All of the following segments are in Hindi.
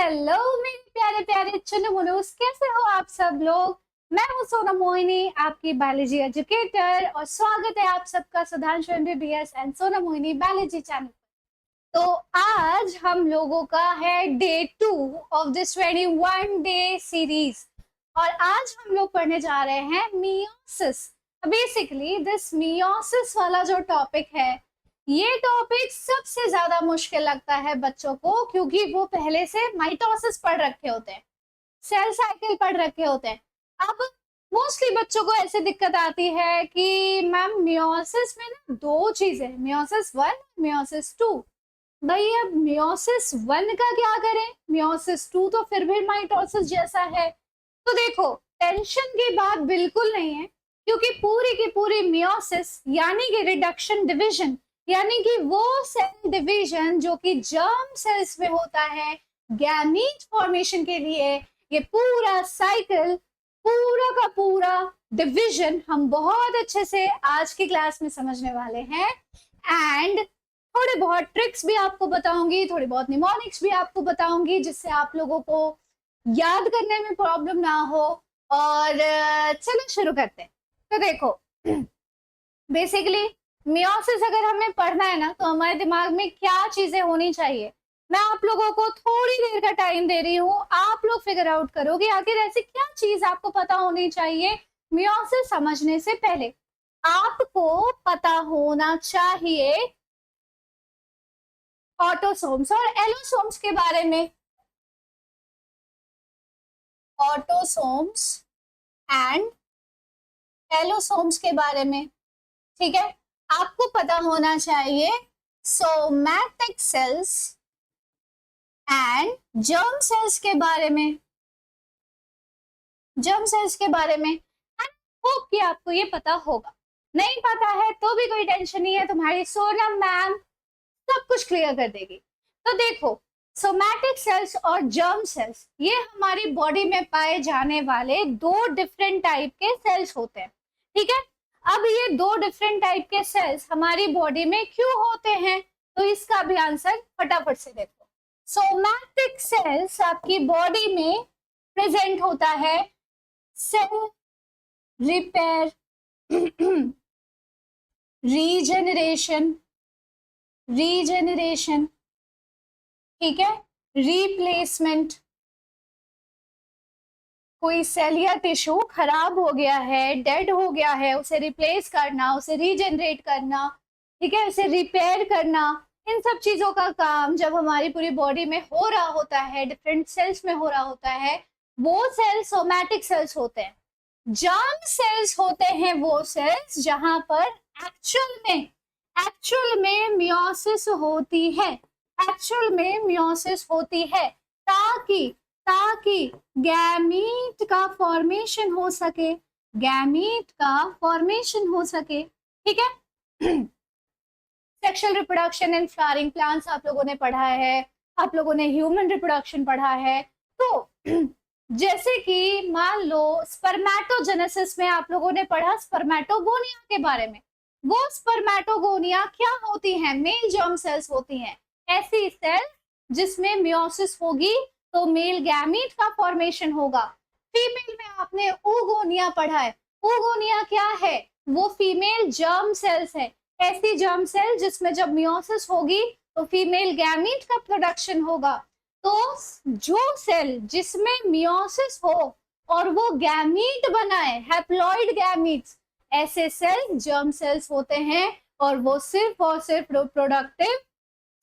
हेलो मेरे प्यारे प्यारे चुनमुनुस, कैसे हो आप सब लोग। मैं हूँ सोनम मोहिनी, आपकी बायोलॉजी एजुकेटर, और स्वागत है आप सबका Sudhanshu MBBS and Sonam Mohini biology channel. तो आज हम लोगों का है day 2 of this 21 day series, और आज हम लोग पढ़ने जा रहे हैं मियोसिस। बेसिकली दिस मियोसिस वाला जो टॉपिक है, ये टॉपिक सबसे ज्यादा मुश्किल लगता है बच्चों को, क्योंकि वो पहले से माइटोसिस पढ़ रखे होते हैं, सेल साइकिल पढ़ रखे होते हैं। अब मोस्टली बच्चों को ऐसे दिक्कत आती है कि मैम मियोसिस में ना दो चीजें, मियोसिस 1, मियोसिस 2। भाई अब मियोसिस 1 का क्या करें, मियोसिस 2 तो फिर भी माइटोसिस जैसा है। तो देखो, टेंशन की बात बिल्कुल नहीं है, क्योंकि पूरी की पूरी मियोसिस यानी कि रिडक्शन डिवीजन, यानी कि वो सेल डिवीजन जो कि जर्म सेल्स में होता है गैमीट फॉर्मेशन के लिए, ये पूरा साइकिल, पूरा का पूरा डिवीजन हम बहुत अच्छे से आज की क्लास में समझने वाले हैं। एंड थोड़े बहुत ट्रिक्स भी आपको बताऊंगी, थोड़ी बहुत निमोनिक्स भी आपको बताऊंगी, जिससे आप लोगों को याद करने में प्रॉब्लम ना हो। और चलो शुरू करते हैं। तो देखो, बेसिकली मियोसिस अगर हमें पढ़ना है ना, तो हमारे दिमाग में क्या चीजें होनी चाहिए, मैं आप लोगों को थोड़ी देर का टाइम दे रही हूँ, आप लोग फिगर आउट करोगे आखिर ऐसी क्या चीज आपको पता होनी चाहिए मियोसिस समझने से पहले। आपको पता होना चाहिए ऑटोसोम्स और एलोसोम्स के बारे में, ऑटोसोम्स एंड एलोसोम्स के बारे में, ठीक है। आपको पता होना चाहिए somatic cells and germ cells के बारे में, जर्म सेल्स के बारे में। होप कि आपको ये पता होगा। नहीं पता है तो भी कोई टेंशन नहीं है, तुम्हारी सोनम मैम सब कुछ क्लियर कर देगी। तो देखो, सोमैटिक सेल्स और जर्म सेल्स ये हमारी बॉडी में पाए जाने वाले दो डिफरेंट टाइप के सेल्स होते हैं, ठीक है। अब ये दो डिफरेंट टाइप के सेल्स हमारी बॉडी में क्यों होते हैं, तो इसका भी आंसर फटाफट से देखो। सोमैटिक सेल्स आपकी बॉडी में प्रेजेंट होता है सेल रिपेयर, रीजेनरेशन, रीजेनरेशन, ठीक है, रिप्लेसमेंट। कोई सेल या टिश्यू खराब हो गया है, डेड हो गया है, उसे रिप्लेस करना, उसे रीजनरेट करना, ठीक है, उसे रिपेयर करना, इन सब चीजों का काम जब हमारी पूरी बॉडी में हो रहा होता है, डिफरेंट सेल्स में हो रहा होता है, वो सेल्स सोमैटिक सेल्स होते हैं। जर्म सेल्स होते हैं वो सेल्स जहां पर एक्चुअल में मियोसिस होती है, एक्चुअल में मियोसिस होती है, ताकि ताकि गैमीट का फॉर्मेशन हो सके, गैमीट का फॉर्मेशन हो सके, ठीक है। Sexual reproduction in flowering plants आप लोगों ने पढ़ा है, आप लोगों ने ह्यूमन रिप्रोडक्शन पढ़ा है। तो जैसे कि मान लो स्पर्मेटोजेनेसिस में आप लोगों ने पढ़ा स्पर्मेटोगोनिया के बारे में। वो स्पर्मेटोगोनिया क्या होती है, मेल जर्म सेल्स होती हैं, ऐसी सेल जिसमें मियोसिस होगी तो मेल गैमीट का फॉर्मेशन होगा। फीमेल में आपने oogonia पढ़ा है, oogonia क्या है, वो फीमेल जर्म सेल्स है, ऐसी जर्म सेल जिसमें जब मियोसिस होगी तो फीमेल गैमीट का प्रोडक्शन होगा। तो जो सेल जिसमें मियोसिस हो और वो गैमीट बनाए, हैप्लॉइड गैमीट्स, ऐसे सेल जर्म सेल्स होते हैं, और वो सिर्फ और सिर्फ रिप्रोडक्टिव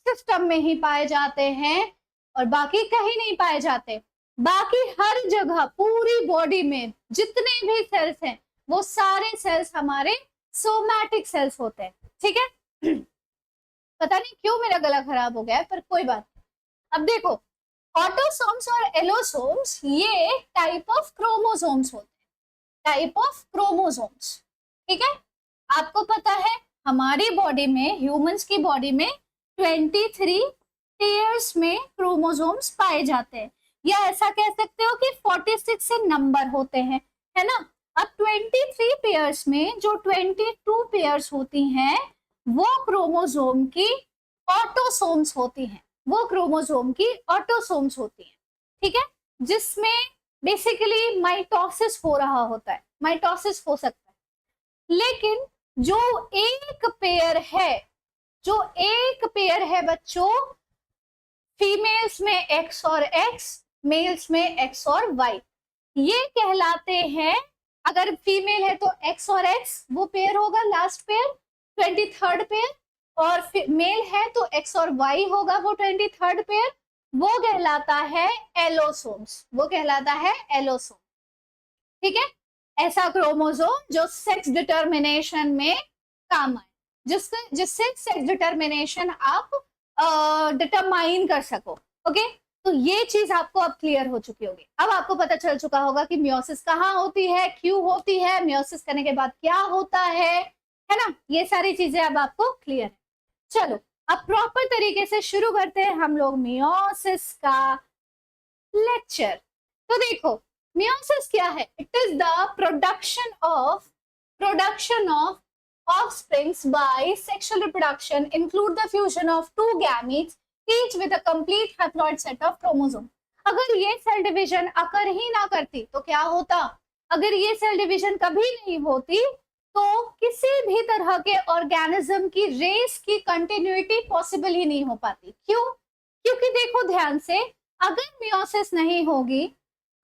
सिस्टम में ही पाए जाते हैं और बाकी कहीं नहीं पाए जाते। बाकी हर जगह पूरी बॉडी में जितने भी सेल्स हैं वो सारे सेल्स हमारे सोमैटिक सेल्स होते हैं, ठीक है। पता नहीं क्यों मेरा गला खराब हो गया है, पर कोई बात नहीं। अब देखो, ऑटोसोम्स और एलोसोम्स ये टाइप ऑफ क्रोमोसोम्स होते हैं, टाइप ऑफ क्रोमोसोम्स, ठीक है। आपको पता है हमारी बॉडी में, ह्यूमंस की बॉडी में 23 पेयर्स में क्रोमोसोम्स पाए जाते हैं, या ऐसा कह सकते हो कि 46 से नंबर होते हैं, है ना। अब 23 पेयर्स में जो 22 पेयर्स होती हैं वो क्रोमोसोम की ऑटोसोम्स होती हैं, वो क्रोमोसोम की ऑटोसोम्स होती हैं, ठीक है, जिसमें बेसिकली माइटोसिस हो रहा होता है, माइटोसिस हो सकता है। लेकिन जो एक पेयर है, जो एक पेयर है बच्चों, फीमेल्स में एक्स और एक्स, मेल्स में एक्स और वाई, ये कहलाते हैं, अगर फीमेल है तो एक्स और एक्स वो पेयर होगा लास्ट पेयर, 23rd पेयर, और मेल है तो एक्स और वाई होगा वो 23rd पेयर, वो कहलाता है एलोसोम्स, वो कहलाता है एलोसोम। ठीक है, ऐसा क्रोमोसोम जो सेक्स डिटर्मिनेशन में काम आए, जिससे सेक्स डिटर्मिनेशन आप डिटरमाइन कर सको। ओके, तो ये चीज आपको अब क्लियर हो चुकी होगी। अब आपको पता चल चुका होगा कि मियोसिस कहाँ होती है, क्यों होती है, मियोसिस करने के बाद क्या होता है ना, ये सारी चीजें अब आपको क्लियर है। चलो अब प्रॉपर तरीके से शुरू करते हैं हम लोग मियोसिस का लेक्चर। तो देखो मियोसिस क्या है, it is the production of offsprings by sexual reproduction include the fusion of two gametes each with a complete haploid set of chromosome। अगर ये सेल डिवीजन अकर ही ना करती तो क्या होता, अगर ये सेल डिवीजन कभी नहीं होती तो किसी भी तरह के ऑर्गेनिज्म की रेस की कंटिन्यूटी पॉसिबल ही नहीं हो पाती। क्यों? क्योंकि देखो ध्यान से, अगर मियोसिस नहीं होगी,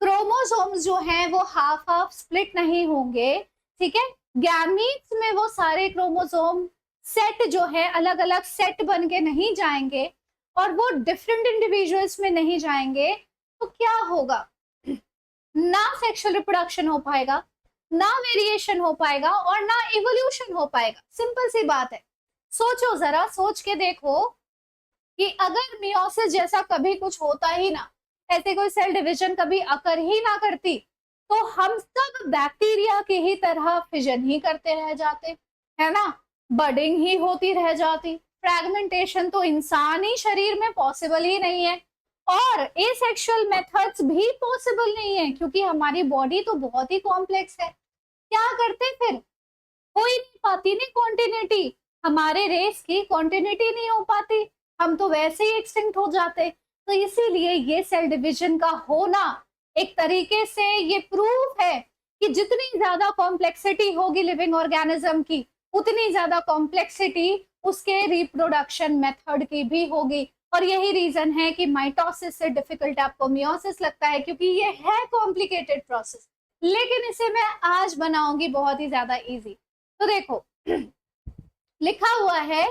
क्रोमोसोम्स जो हैं वो हाफ हाफ स्प्लिट नहीं होंगे, ठीक है, गैमीट्स में वो सारे क्रोमोसोम सेट जो है अलग अलग सेट बन के नहीं जाएंगे और वो डिफरेंट इंडिविजुअल्स में नहीं जाएंगे, तो क्या होगा, ना सेक्सुअल रिप्रोडक्शन हो पाएगा, ना वेरिएशन हो पाएगा और ना इवोल्यूशन हो पाएगा। सिंपल सी बात है। सोचो जरा, सोच के देखो कि अगर मियोसिस जैसा कभी कुछ होता ही ना, ऐसे कोई सेल डिवीजन कभी अकर ही ना करती, तो हम सब बैक्टीरिया की ही तरह फिजन ही करते रह जाते, है ना, बडिंग ही होती रह जाती, फ्रैगमेंटेशन तो इंसानी शरीर में पॉसिबल ही नहीं है और एसेक्सुअल मेथड्स भी पॉसिबल नहीं है, क्योंकि हमारी बॉडी तो बहुत ही कॉम्प्लेक्स है। क्या करते फिर, हो ही नहीं पाती नहीं कॉन्टिन्यूटी, हमारे रेस की कॉन्टिन्यूटी नहीं हो पाती, हम तो वैसे ही एक्सटिंक्ट हो जाते। तो इसीलिए ये सेल डिवीजन का होना एक तरीके से ये प्रूफ है कि जितनी ज्यादा कॉम्प्लेक्सिटी होगी लिविंग ऑर्गेनिज्म की, उतनी ज्यादा कॉम्प्लेक्सिटी उसके रिप्रोडक्शन मेथड की भी होगी। और यही रीजन है कि माइटोसिस से डिफिकल्ट आपको मियोसिस लगता है, क्योंकि ये है कॉम्प्लिकेटेड प्रोसेस, लेकिन इसे मैं आज बनाऊंगी बहुत ही ज्यादा इजी। तो देखो लिखा हुआ है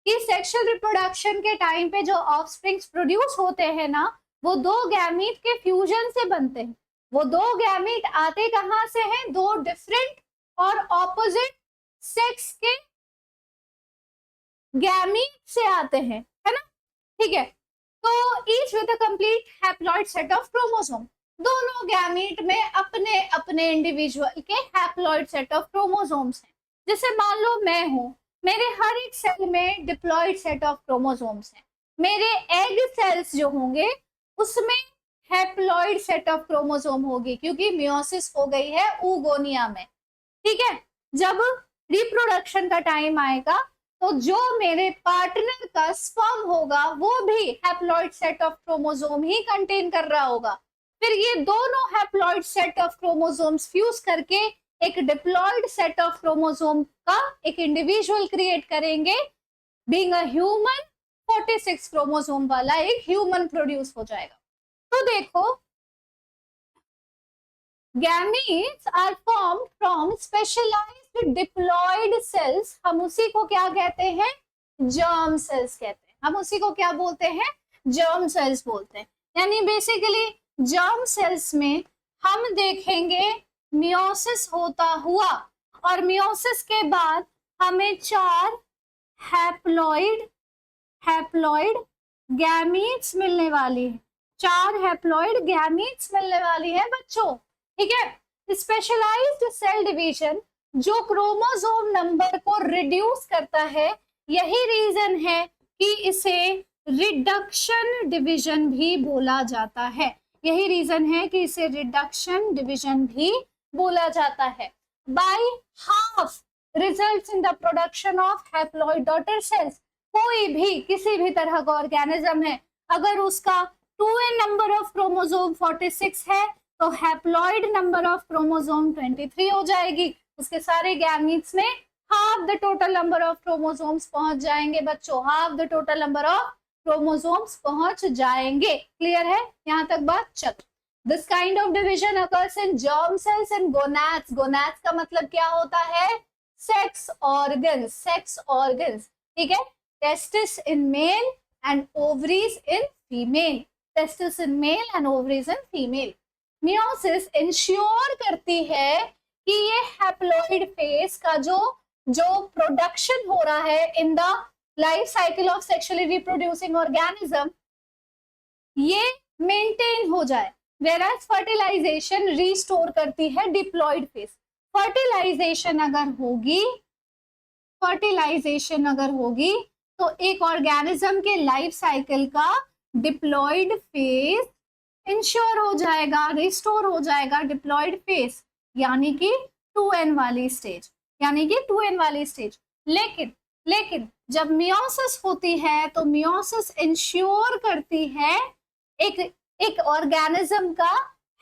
कि सेक्सुअल रिप्रोडक्शन के टाइम पे जो ऑफस्प्रिंग्स प्रोड्यूस होते हैं ना, वो दो गैमीट के फ्यूजन से बनते हैं। वो दो गैमीट आते कहां से हैं, दो डिफरेंट और ऑपोजिट सेक्स के गैमीट से आते हैं, है ना, ठीक है। तो each with a complete haploid set of chromosome, दोनों गैमीट में अपने अपने इंडिविजुअल के हैप्लॉइड सेट ऑफ क्रोमोसोम्स हैं। जैसे मान लो मैं हूं, मेरे हर एक सेल में डिप्लॉइड सेट ऑफ क्रोमोसोम्स हैं। मेरे एग सेल्स जो होंगे उसमें हैप्लॉइड सेट ऑफ क्रोमोसोम होगी, क्योंकि मियोसिस हो गई है oogonia में, ठीक है। जब रिप्रोडक्शन का टाइम आएगा तो जो मेरे पार्टनर का स्पर्म होगा वो भी हैप्लॉइड सेट ऑफ क्रोमोसोम ही कंटेन कर रहा होगा। फिर ये दोनों haploid set of chromosomes fuse करके एक डिप्लॉइड सेट ऑफ क्रोमोसोम का एक इंडिविजुअल क्रिएट करेंगे, बीइंग अ ह्यूमन 46 क्रोमोसोम वाला एक ह्यूमन प्रोड्यूस हो जाएगा। तो देखो gametes are formed from specialised diploid cells, हम उसी को क्या कहते हैं, जर्म सेल्स कहते हैं। हम उसी को क्या बोलते हैं, जर्म सेल्स बोलते हैं। यानी बेसिकली जर्म सेल्स में हम देखेंगे मियोसिस होता हुआ, और मियोसिस के बाद हमें 4 हैप्लॉइड गैमीट्स मिलने वाली है, 4 हैप्लॉइड गैमीट्स मिलने वाली है बच्चों, ठीक है। स्पेशलाइज्ड सेल डिवीजन जो क्रोमोसोम नंबर को रिड्यूस करता है, यही रीजन है कि इसे रिडक्शन डिवीजन भी बोला जाता है। यही रीजन है कि इसे रिडक्शन डिवीजन भी बोला जाता है। By half results in the production of haploid daughter cells, कोई भी किसी भी तरह का ऑर्गेनिज्म है, अगर उसका 2n नंबर ऑफ क्रोमोसोम 46 है, तो हैप्लॉइड नंबर ऑफ क्रोमोसोम 23 हो जाएगी। उसके सारे गैमीट्स में half the total number of chromosomes पहुंच जाएंगे बच्चों, half the total number of chromosomes पहुंच जाएंगे। क्लियर है यहां तक बात? चलो, this kind of division occurs in germ cells and gonads. Gonads का मतलब क्या होता है? सेक्स ऑर्गन्स, सेक्स ऑर्गन्स, ठीक है। Testis in male and ovaries in female, testis in male and ovaries in female. Meiosis ensure करती है कि ये हैप्लॉइड फेज का जो प्रोडक्शन हो रहा है in the life cycle of sexually reproducing organism, ये मेंटेन हो जाए। वेराज फर्टिलाइजेशन रिस्टोर करती है डिप्लॉइड फेज। फर्टिलाइजेशन अगर होगी तो एक ऑर्गेनिज्म के लाइफ साइकिल का डिप्लॉइड फेज इंश्योर हो जाएगा, रिस्टोर हो जाएगा डिप्लॉइड फेज, यानी कि 2n वाली स्टेज, यानी कि 2n वाली स्टेज। लेकिन जब मियोसिस होती है तो मियोसिस इंश्योर करती है एक ऑर्गेनिज्म का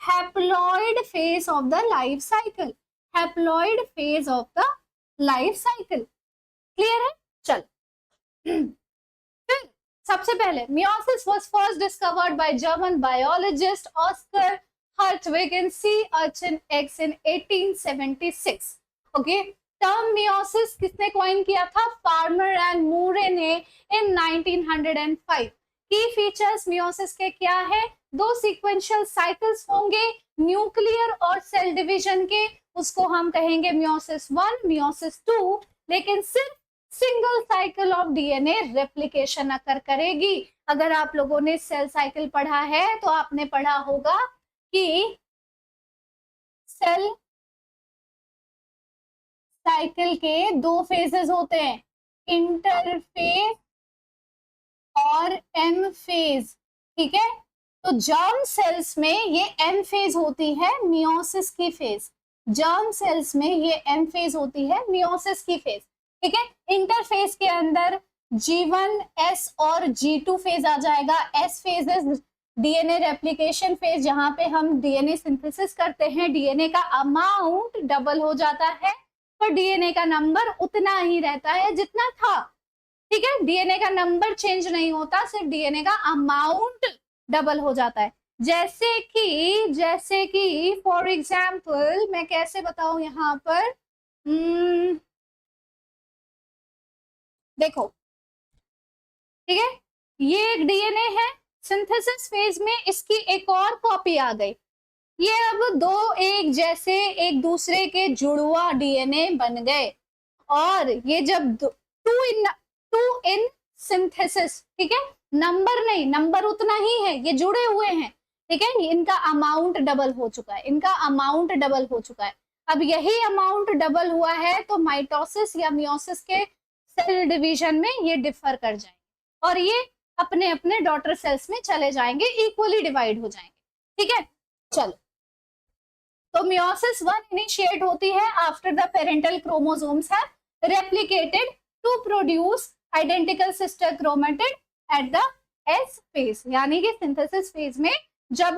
haploid phase of the life cycle, haploid phase of the life cycle. Clear है? चल फिर सबसे पहले meiosis was first discovered by German biologist Oscar हर्टविग in sea urchin eggs in 1876। Okay, term meiosis किसने कॉइन किया था? फार्मर एंड मूरे ने इन 1905। की फीचर्स मियोसिस के क्या है? 2 सीक्वेंशियल साइकिल्स होंगे न्यूक्लियर और सेल डिवीजन के, उसको हम कहेंगे मियोसिस 1, मियोसिस 2। लेकिन सिर्फ single cycle of DNA replication occur करेगी। अगर आप लोगों ने सेल साइकिल पढ़ा है तो आपने पढ़ा होगा कि सेल साइकिल के 2 फेजेस होते हैं, इंटरफेज और एम फेज, ठीक है। तो जर्म सेल्स में ये एम फेज होती है मियोसिस की फेज, जर्म सेल्स में ये एम फेज होती है मियोसिस की फेज, ठीक है। इंटरफेज के अंदर G1, S और G2 फेज आ जाएगा। S phase is DNA replication phase, जहां पे हम डीएनए सिंथेसिस करते हैं, डीएनए का अमाउंट डबल हो जाता है पर डीएनए का नंबर उतना ही रहता है जितना था, ठीक है। डीएनए का नंबर चेंज नहीं होता, सिर्फ डीएनए का अमाउंट डबल हो जाता है। जैसे कि फॉर एग्जाम्पल मैं कैसे बताऊं यहाँ पर, देखो, ठीक है, ये एक डीएनए है, सिंथेसिस फेज में इसकी एक और कॉपी आ गई। ये अब 2 एक जैसे एक दूसरे के जुड़वा डीएनए बन गए, और ये जब 2 इन सिंथेसिस, ठीक है, नंबर नहीं, नंबर उतना ही है, ये जुड़े हुए हैं, ठीक है, इनका अमाउंट डबल हो चुका है, इनका अमाउंट डबल हो चुका है। अब यही अमाउंट डबल हुआ है तो माइटोसिस या मियोसिस के सेल डिवीजन में ये डिफर कर जाएंगे और ये अपने अपने डॉटर सेल्स में चले जाएंगे, इक्वली डिवाइड हो जाएंगे, ठीक है। चलो, तो मियोसिस 1 इनिशिएट होती है after the parental chromosomes have replicated to produce identical sister chromatid at the S phase, यानी कि सिंथेसिस फेज में जब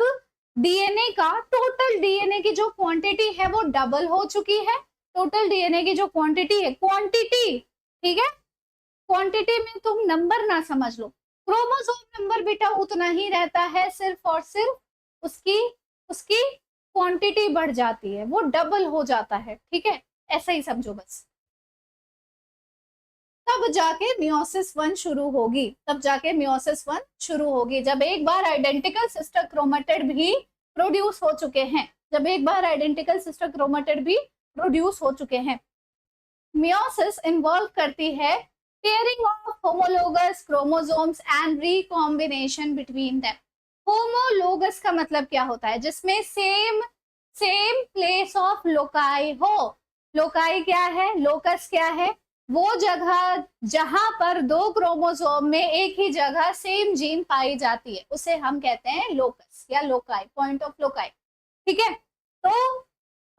डीएनए का टोटल डीएनए की जो क्वांटिटी है वो डबल हो चुकी है, टोटल डीएनए की जो क्वांटिटी है, क्वांटिटी, ठीक है, क्वांटिटी में तुम नंबर ना समझ लो, क्रोमोसोम नंबर बेटा उतना ही रहता है, सिर्फ और सिर्फ उसकी क्वांटिटी बढ़ जाती है, वो डबल हो जाता है, ठीक है, ऐसा ही समझो बस। तब जाके मियोसिस 1 शुरू होगी, तब जाके मियोसिस 1 शुरू होगी, जब एक बार आइडेंटिकल सिस्टर क्रोमेटिड भी प्रोड्यूस हो चुके हैं, जब एक बार आइडेंटिकल सिस्टर क्रोमेटिड भी प्रोड्यूस हो चुके हैं। मियोसिस इन्वॉल्व करती है pairing of homologous chromosomes and recombination between them. Homologous का मतलब क्या होता है? जिसमें सेम प्लेस ऑफ लोकाई हो। लोकाई क्या है? लोकस क्या है? वो जगह जहां पर 2 क्रोमोसोम में एक ही जगह सेम जीन पाई जाती है, उसे हम कहते हैं लोकस या लोकाई, पॉइंट ऑफ लोकाई, ठीक है। तो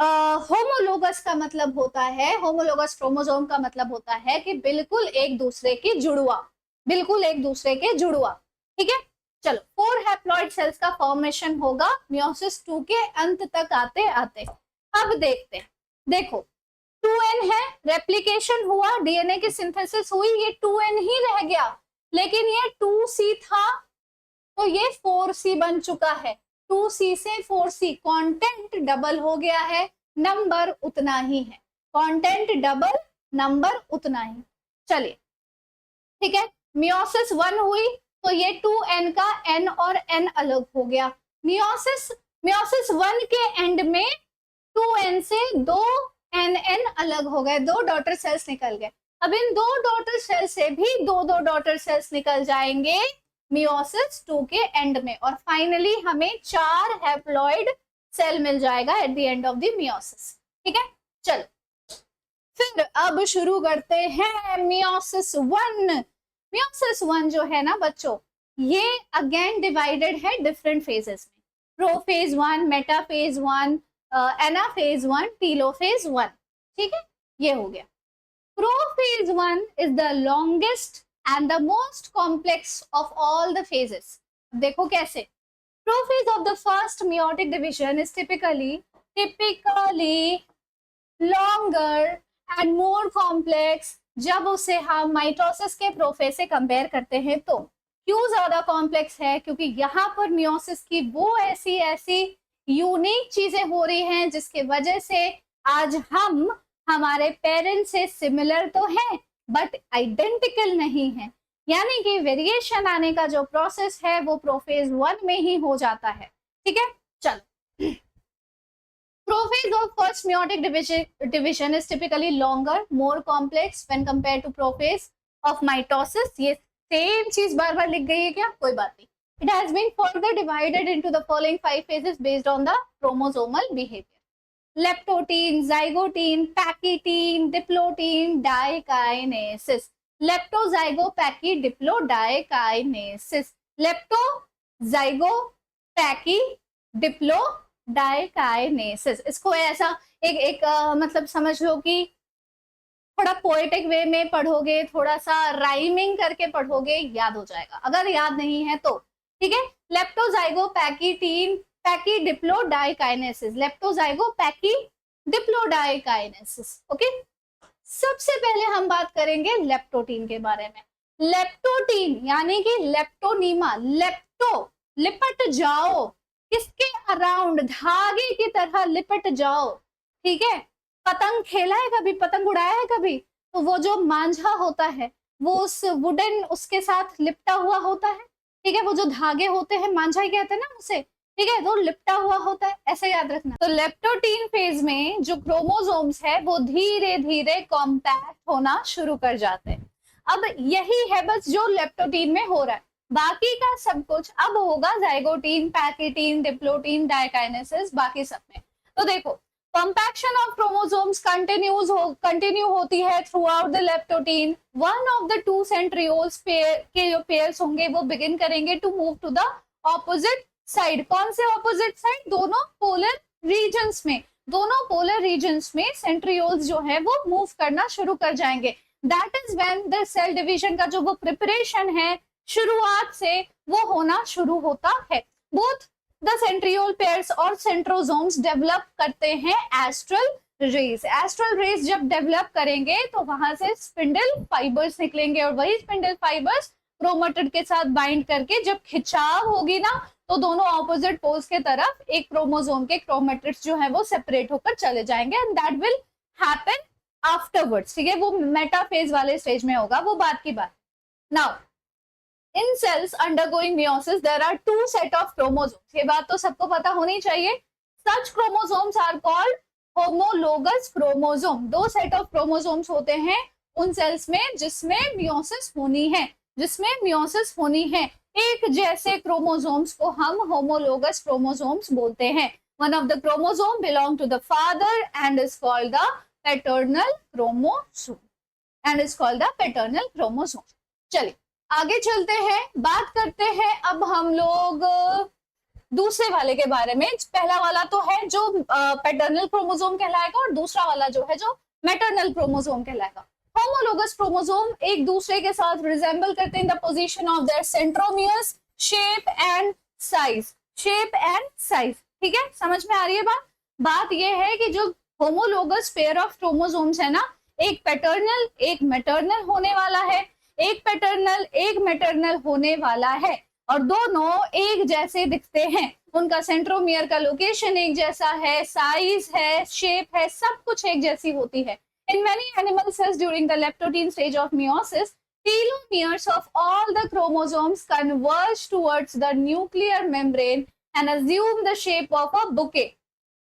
होमोलोगस का मतलब होता है, होमोलोगस क्रोमोसोम का मतलब होता है कि बिल्कुल एक दूसरे के जुड़वा, बिल्कुल एक दूसरे के जुड़वा, ठीक है। चलो 4 हैप्लॉइड सेल्स का फॉर्मेशन होगा मियोसिस 2 के अंत तक आते आते। अब देखते हैं, देखो 2n है, रेप्लिकेशन हुआ, डीएनए की सिंथेसिस हुई, ये 2n ही रह गया, लेकिन ये 2c था तो ये 4c बन चुका है। 2c से 4c, कंटेंट डबल हो गया है, नंबर उतना ही है, कंटेंट डबल, नंबर उतना ही। चलिए ठीक है, मियोसिस 1 हुई तो ये 2n का n और n अलग हो गया। मियोसिस 1 के एंड में 2n से 2nn अलग हो गए, 2 डॉटर सेल्स निकल गए। अब इन 2 डॉटर सेल से भी 2 डॉटर सेल्स निकल जाएंगे मियोसिस 2 के एंड में, और फाइनली हमें 4 हैप्लॉइड सेल मिल जाएगा eight the end of the meiosis. ठीक है, चलो फिर अब शुरू करते हैं मियोसिस 1। मियोसिस 1 जो है ना बच्चों, ये अगेन डिवाइडेड है डिफरेंट फेजेस में, प्रोफेज 1, मेटाफेज 1, एनाफेज 1, टीलोफेज 1। ठीक है, ये हो गया। Prophase 1 is the longest and the most complex of all the phases. देखो कैसे, prophase of the first meiotic division is typically longer and more complex। जब उसे हम माइटोसिस के प्रोफेज से कंपेयर करते हैं तो क्यों ज्यादा कॉम्प्लेक्स है, क्योंकि यहाँ पर मियोसिस की वो ऐसी यूनिक चीजें हो रही हैं जिसके वजह से आज हम हमारे पेरेंट्स से सिमिलर तो हैं बट आइडेंटिकल नहीं है, यानी कि वेरिएशन आने का जो प्रोसेस है वो प्रोफेज 1 में ही हो जाता है। ठीक है, चलो prophase of first meiotic division is typically longer, more complex when compared to prophase of mitosis। ये सेम चीज बार बार लिख गई है क्या, कोई बात नहीं। It has been further divided into the following 5 phases based on the chromosomal behavior: leptotene, zygotene, pachytene, diplotene, dikinesis। lepto, zygo, pachy, diplo, dikinesis। lepto, zygo, pachy, diplo, diakinesis. इसको ऐसा एक मतलब समझ लो कि थोड़ा पोएटिक वे में पढ़ोगे, थोड़ा सा राइमिंग करके पढ़ोगे, याद हो जाएगा, अगर याद नहीं है तो। ठीक है, लेप्टोजाइगो पैकीटीन पैकी डिप्लो डायकाइनेसिस, लेप्टोजाइगो पैकी डिप्लो डायकाइनेसिस। ओके, सबसे पहले हम बात करेंगे लेप्टोटीन के बारे में। लेप्टोटीन यानी कि लेप्टोनीमा, लेप्टो लिपट जाओ, किसके अराउंड, धागे की तरह लिपट जाओ। ठीक है, पतंग खेला है कभी, पतंग उड़ाया है कभी, तो वो जो मांझा होता है वो उस वुडन उसके साथ लिपटा हुआ होता है। ठीक है, वो जो धागे होते हैं मांझा ही कहते हैं ना उसे। ठीक है, तो लिपटा हुआ होता है, ऐसे याद रखना। तो लेप्टोटीन फेज में जो क्रोमोसोम्स है वो धीरे धीरे कॉम्पैक्ट होना शुरू कर जाते हैं। अब यही है बस जो लेप्टोटीन में हो रहा है, बाकी का सब कुछ अब होगा जाइगोटीन, पैकीटीन, डिप्लोटीन, डायकाइनेसिस, बाकी सब में। तो देखो कॉम्पैक्शन ऑफ क्रोमोसोम्स कंटिन्यू होती है throughout the leptotene. One of the 2 centrioles के जो पेयर्स होंगे वो बिगिन करेंगे to move to the opposite side. कौन से ऑपोजिट साइड, दोनों पोलर रीजन्स में, दोनों पोलर रीजन्स में सेंट्रियोल्स जो है वो मूव करना शुरू कर जाएंगे। That is when the cell division का जो वो प्रिपरेशन है शुरुआत से वो होना शुरू होता है। बोथ द सेंट्रियोल पेयर्स और सेंट्रोसोम्स डेवलप करते हैं एस्ट्रल रेज। एस्ट्रल रेज जब डेवलप करेंगे तो वहां से स्पिंडल फाइबर्स निकलेंगे, और वही स्पिंडल फाइबर्स क्रोमेटिड के साथ बाइंड करके जब खिंचाव होगी ना तो दोनों ऑपोजिट पोल्स के तरफ एक क्रोमोसोम के क्रोमेटिड्स जो है वो सेपरेट होकर चले जाएंगे, and that will happen afterwards. ठीक है, वो मेटाफेज वाले स्टेज में होगा, वो बात की बात। Now in cells undergoing meiosis there are 2 set of chromosomes। ये बात तो सबको पता होनी चाहिए। such chromosomes are called homologous chromosome। 2 set of chromosomes होते हैं उन cells में जिसमें meiosis होनी है, जिसमें meiosis होनी है। एक जैसे chromosomes को हम homologous chromosomes बोलते हैं। one of the chromosome belong to the father and is called the paternal chromosome, and is called the paternal chromosome। चलिए आगे चलते हैं, बात करते हैं अब हम लोग दूसरे वाले के बारे में। पहला वाला तो है जो पैटर्नल क्रोमोसोम कहलाएगा, और दूसरा वाला जो है जो मैटरनल क्रोमोसोम कहलाएगा। होमोलोगस क्रोमोसोम एक दूसरे के साथ रिजेंबल करते हैं in the position of their centromeres shape and size, shape and size, ठीक है, समझ में आ रही है बात? बात ये है कि जो होमोलोगस पेयर ऑफ क्रोमोसोम्स है ना, एक पैटर्नल एक मैटरनल होने वाला है, एक पैटर्नल एक मैटरनल होने वाला है, और दोनों एक जैसे दिखते हैं, उनका सेंट्रोमियर का लोकेशन एक जैसा है, साइज है, शेप है, सब कुछ एक जैसी होती है। In many animal cells during the leptotin stage of meiosis, telomeres of all the chromosomes converge towards the nuclear membrane and assume the shape of a bouquet.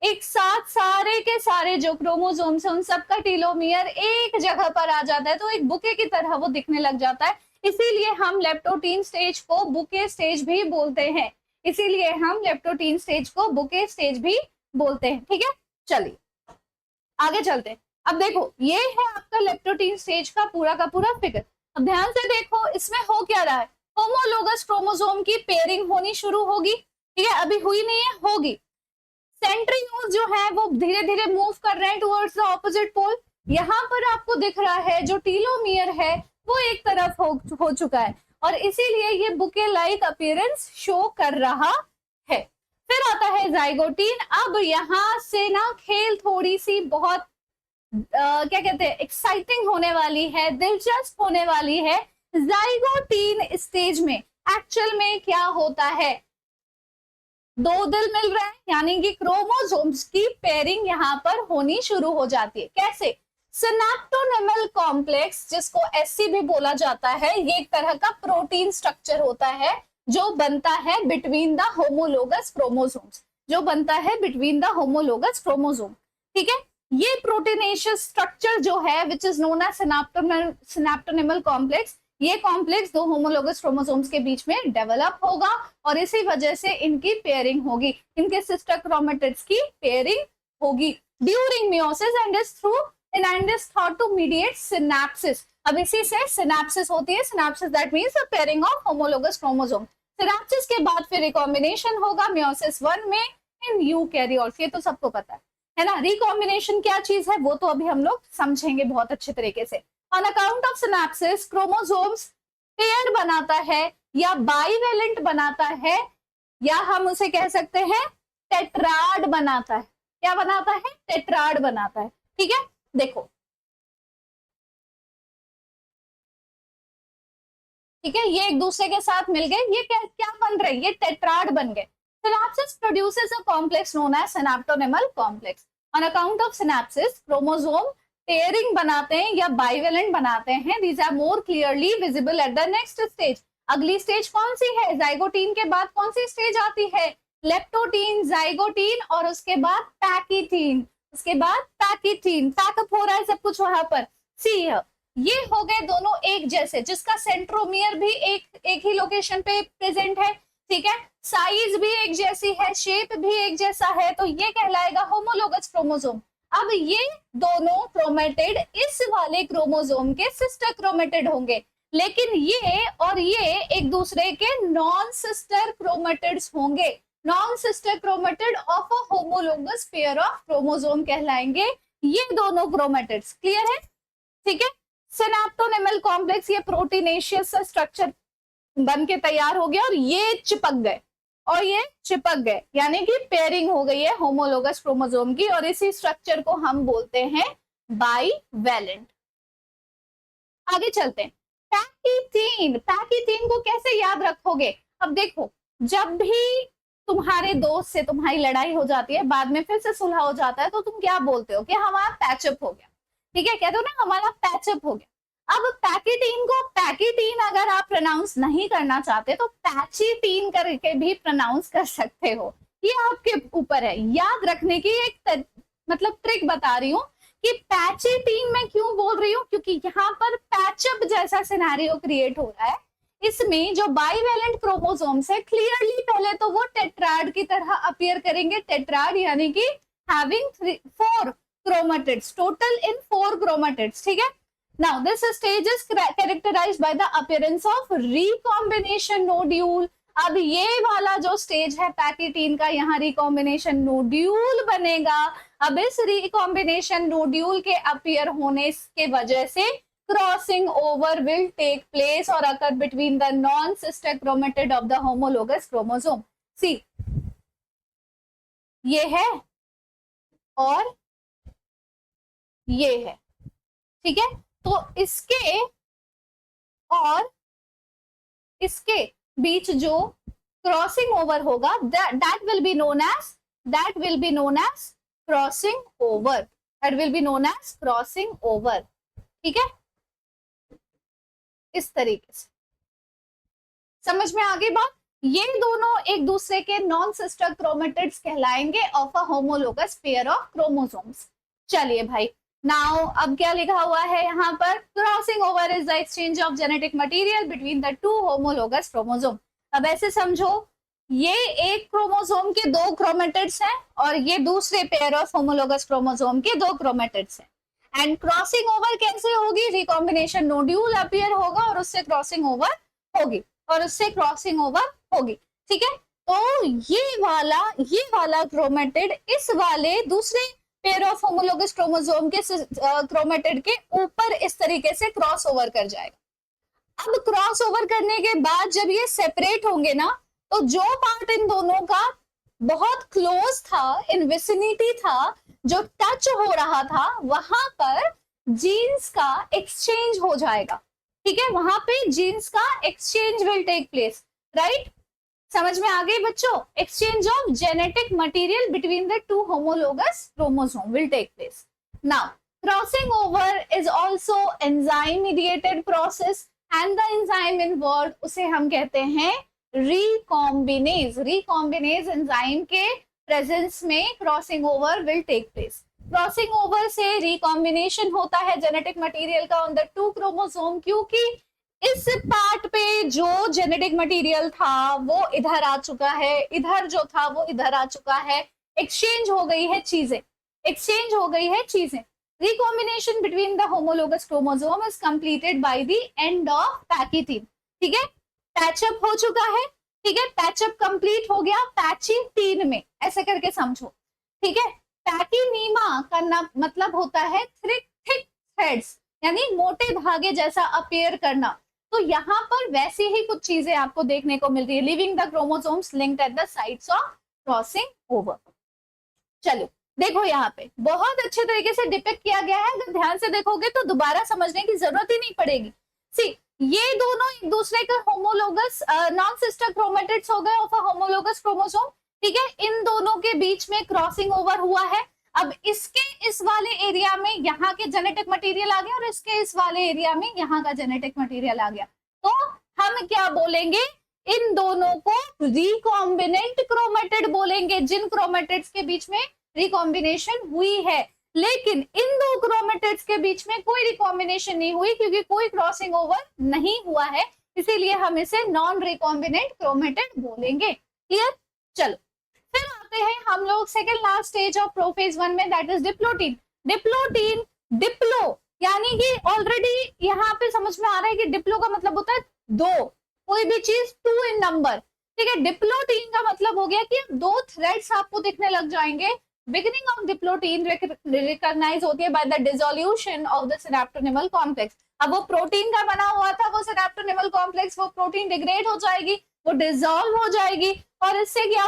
एक साथ सारे के सारे जो क्रोमोसोम्स हैं उन सबका टीलोमियर एक जगह पर आ जाता है, तो एक बुके की तरह वो दिखने लग जाता है। इसीलिए हम लेप्टोटीन स्टेज को बुके स्टेज भी बोलते हैं, इसीलिए हम लेप्टोटीन स्टेज को बुके स्टेज भी बोलते हैं, ठीक है। चलिए आगे चलते हैं। अब देखो ये है आपका लेप्टोटीन स्टेज का पूरा फिगर। अब ध्यान से देखो इसमें हो क्या रहा है, होमोलोगस क्रोमोसोम की पेयरिंग होनी शुरू होगी, ठीक है, अभी हुई नहीं है, होगी। सेंट्रियोल्स जो है वो धीरे धीरे मूव कर रहे हैं टुवर्ड्स द ऑपोजिट पोल। यहाँ पर आपको दिख रहा है जो टीलोमियर है वो एक तरफ हो चुका है, और इसीलिए ये बुके लाइक अपीयरेंस शो कर रहा है। फिर आता है जाइगोटीन। अब यहाँ से ना खेल थोड़ी सी बहुत क्या कहते हैं, एक्साइटिंग होने वाली है, दिलचस्प होने वाली है। जाइगोटीन स्टेज में एक्चुअल में क्या होता है, दो दिल मिल रहे हैं, यानी कि क्रोमोसोम्स की पेयरिंग यहाँ पर होनी शुरू हो जाती है। कैसे? सिनेप्टोनेमल कॉम्प्लेक्स, जिसको एससी भी बोला जाता है, ये एक तरह का प्रोटीन स्ट्रक्चर होता है जो बनता है बिटवीन द होमोलोगस क्रोमोसोम्स, जो बनता है बिटवीन द होमोलोगस क्रोमोसोम, ठीक है। ये प्रोटीनेशियस स्ट्रक्चर जो है which is known as synaptonemal complex, ये कॉम्प्लेक्स दो होमोलोगस क्रोमोसोम्स के बीच में डेवलप होगा और इसी वजह से इनकी पेयरिंग होगी, इनके सिस्टर क्रोमेटिड्स की पेयरिंग होगी during meiosis and is thought to mediate synapsis. अब इसी से सिनेप्सिस होती है, synapsis that means the pairing of homologous chromosome. Synapsis के बाद फिर रिकॉम्बिनेशन होगा मियोसिस 1 में इन यूकैरियोट्स, ये तो सबको पता है ना। रिकॉम्बिनेशन क्या चीज है वो तो अभी हम लोग समझेंगे बहुत अच्छे तरीके से। On account of synapses, chromosomes pair बनाता है या बाइवेलेंट बनाता है, या हम उसे कह सकते हैं टेट्राड बनाता है। क्या बनाता है? टेट्राड बनाता है, ठीक है। देखो ठीक है, ये एक दूसरे के साथ मिल गए, ये क्या बन रहे, ये टेट्राड बन गए। Synapsis produces a complex known as synaptonemal complex. On account of synapsis chromosome pairing बनाते हैं या बाइवेलेंट बनाते हैं। These are more clearly visible at the next stage. अगली स्टेज कौन सी है? जाइगोटीन के बाद कौन सी स्टेज आती है? लेप्टोटीन, जाइगोटीन और उसके बाद पैकिटीन, उसके बाद पैकिटीन। पैकअप हो रहा है सब कुछ वहां पर। सी ये हो गए दोनों एक जैसे, जिसका सेंट्रोमियर भी एक ही लोकेशन पे प्रेजेंट है, ठीक है, साइज भी एक जैसी है, शेप भी एक जैसा है, तो ये कहलाएगा होमोलोगस क्रोमोसोम। अब ये दोनों क्रोमेटिड इस वाले क्रोमोसोम के सिस्टर क्रोमेटिड होंगे, लेकिन ये और ये एक दूसरे के नॉन सिस्टर क्रोमेटिड्स होंगे। Non sister chromatid of a homologous pair of chromosome कहलाएंगे ये दोनों क्रोमेटिड्स। क्लियर है? ठीक है। सिनेप्टोनेमल कॉम्प्लेक्स ये प्रोटीनेशियस स्ट्रक्चर बन के तैयार हो गया और ये चिपक गए, यानी कि पेयरिंग हो गई है होमोलोगस क्रोमोसोम की, और इसी स्ट्रक्चर को हम बोलते हैं बाइवेलेंट। आगे चलते हैं। पैकिटीन को कैसे याद रखोगे? अब देखो, जब भी तुम्हारे दोस्त से तुम्हारी लड़ाई हो जाती है, बाद में फिर से सुलह हो जाता है, तो तुम क्या बोलते हो कि हमारा पैचअप हो गया, ठीक है, कहते हो ना हमारा पैचअप हो गया। अब पैकिटीन को पैकिटीन अगर आप प्रोनाउंस नहीं करना चाहते तो पैचिटीन करके भी प्रोनाउंस कर सकते हो, ये आपके ऊपर है। याद रखने की एक मतलब ट्रिक बता रही हूँ कि पैचिटीन मैं क्यों बोल रही हूँ, क्योंकि यहाँ पर पैचअप जैसा सिनेरियो क्रिएट हो रहा है। इसमें जो बाइवेलेंट क्रोमोसोम्स है क्लियरली पहले तो वो टेट्राड की तरह अपीयर करेंगे, टेट्राड यानी कि having 4 chromatids, total in 4 chromatids, ठीक है। Now this stage is characterized by the appearance of recombination nodule। अब ये वाला जो स्टेज है पैकिटीन का, यहाँ रिकॉम्बिनेशन नोड्यूल बनेगा। अब इस रिकॉम्बिनेशन नोड्यूल के अपीयर होने के वजह से crossing over will take place or occur between the non-sister chromatid of the homologous chromosome. See, ये है और ये है, ठीक है। तो इसके और इसके बीच जो क्रॉसिंग ओवर होगा that will be known as crossing over. That will be known as crossing over. ठीक है, इस तरीके से समझ में आ गई बात। ये दोनों एक दूसरे के नॉन सिस्टर क्रोमेटिड्स कहलाएंगे of a homologous pair of chromosomes. चलिए भाई, नाउ अब क्या लिखा हुआ है यहाँ पर, crossing over is the exchange of genetic material between the two homologous chromosome. अब ऐसे समझो, ये एक क्रोमोसोम के दो क्रोमेटिड्स हैं और ये दूसरे पेयर ऑफ होमोलोगस क्रोमोसोम के दो क्रोमेटिड्स हैं। एंड क्रॉसिंग ओवर कैसे होगी, रिकॉम्बिनेशन नोड्यूल अपीयर होगा और उससे क्रॉसिंग ओवर होगी ठीक है। तो ये वाला क्रोमेटिड इस वाले दूसरे पेयर ऑफ होमोलोगस क्रोमोसोम के क्रोमेटिड के ऊपर इस तरीके से क्रॉस ओवर कर जाएगा। अब क्रॉस ओवर करने के बाद जब ये सेपरेट होंगे ना, तो जो पार्ट इन दोनों का बहुत क्लोज था, इन विसिनिटी था, जो टच हो रहा था, वहां पर जीन्स का एक्सचेंज हो जाएगा, ठीक है। वहां पे जीन्स का exchange will take place, right. समझ में आ गई बच्चों, exchange of genetic material between the two homologous chromosome will take place. Now crossing over is also enzyme mediated process and the enzyme involved उसे हम कहते हैं रिकॉम्बिनेज। रिकॉम्बिनेज एंजाइम के प्रेजेंस में crossing over will take place. Crossing over से रिकॉम्बिनेशन होता है जेनेटिक मटेरियल का ऑन द टू क्रोमोसोम, क्योंकि इस पार्ट पे जो जेनेटिक मटेरियल था वो इधर आ चुका है, इधर जो था वो इधर आ चुका है, एक्सचेंज हो गई है चीजें। Recombination between the homologous chromosome is completed by the end of pachytene, ठीक है। पैचअप हो चुका है, ठीक है, पैचअप कंप्लीट हो गया पैचीटीन में, ऐसे करके समझो, ठीक है। पैकीनीमा का मतलब होता है थिक थ्रेड्स, यानी मोटे धागे जैसा अपीयर करना। तो यहाँ पर वैसे ही कुछ चीजें आपको देखने को मिल रही है, living the chromosomes linked at the sites of crossing over. चलो देखो, यहाँ पे बहुत अच्छे तरीके से डिपिक्ट किया गया है, अगर ध्यान से देखोगे तो दोबारा समझने की जरूरत ही नहीं पड़ेगी। सी, ये दोनों एक दूसरे का होमोलोगस नॉन सिस्टर क्रोमेटिड्स हो गए ऑफ अ होमोलोगस क्रोमोसोम, ठीक है। इन दोनों के बीच में क्रॉसिंग ओवर हुआ है। अब इसके इस वाले एरिया में यहाँ के जेनेटिक मटेरियल आ गया और इसके इस वाले एरिया में यहाँ का जेनेटिक मटेरियल आ गया। तो हम क्या बोलेंगे, इन दोनों को रिकॉम्बिनेंट क्रोमेटिड बोलेंगे, जिन क्रोमेटिड्स के बीच में रिकॉम्बिनेशन हुई है। लेकिन इन दो क्रोमेटिड्स के बीच में कोई रिकॉम्बिनेशन नहीं हुई, क्योंकि कोई क्रॉसिंग ओवर नहीं हुआ है, इसीलिए हम इसे नॉन रिकॉम्बिनेंट क्रोमेटिड बोलेंगे। क्लियर। चलो फिर आते हैं हम लोग second last stage of prophase 1 में, दैट इज डिप्लोटीन। डिप्लो यानी कि ऑलरेडी यहाँ पे समझ में आ रहा है कि डिप्लो का मतलब होता है दो, कोई भी चीज 2 इन नंबर, ठीक है। डिप्लोटीन का मतलब हो गया कि दो थ्रेड्स आपको दिखने लग जाएंगे। बिगिनिंग ऑफ डिप्लोटीन रिकॉग्नाइज होती है by the dissolution of the synaptonemal complex. अब वो प्रोटीन का बना हुआ था, वो सिनेप्टोनिमल कॉम्प्लेक्स, वो प्रोटीन डिग्रेड हो जाएगी, वो डिसॉल्व हो जाएगी, और इससे क्या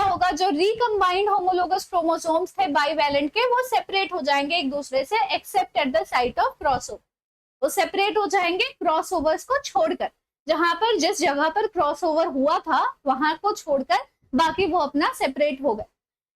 होगा, जो रिकम्बाइंड होमोलोगस क्रोमोसोम्स थे बाइवैलेंट के, वो सेपरेट हो जाएंगे एक दूसरे से, accept at the site of crossover. वो सेपरेट हो जाएंगे क्रॉसओवर्स को छोड़कर, जहां पर जिस जगह पर क्रॉसओवर हुआ था वहां को छोड़कर बाकी वो अपना सेपरेट हो गए।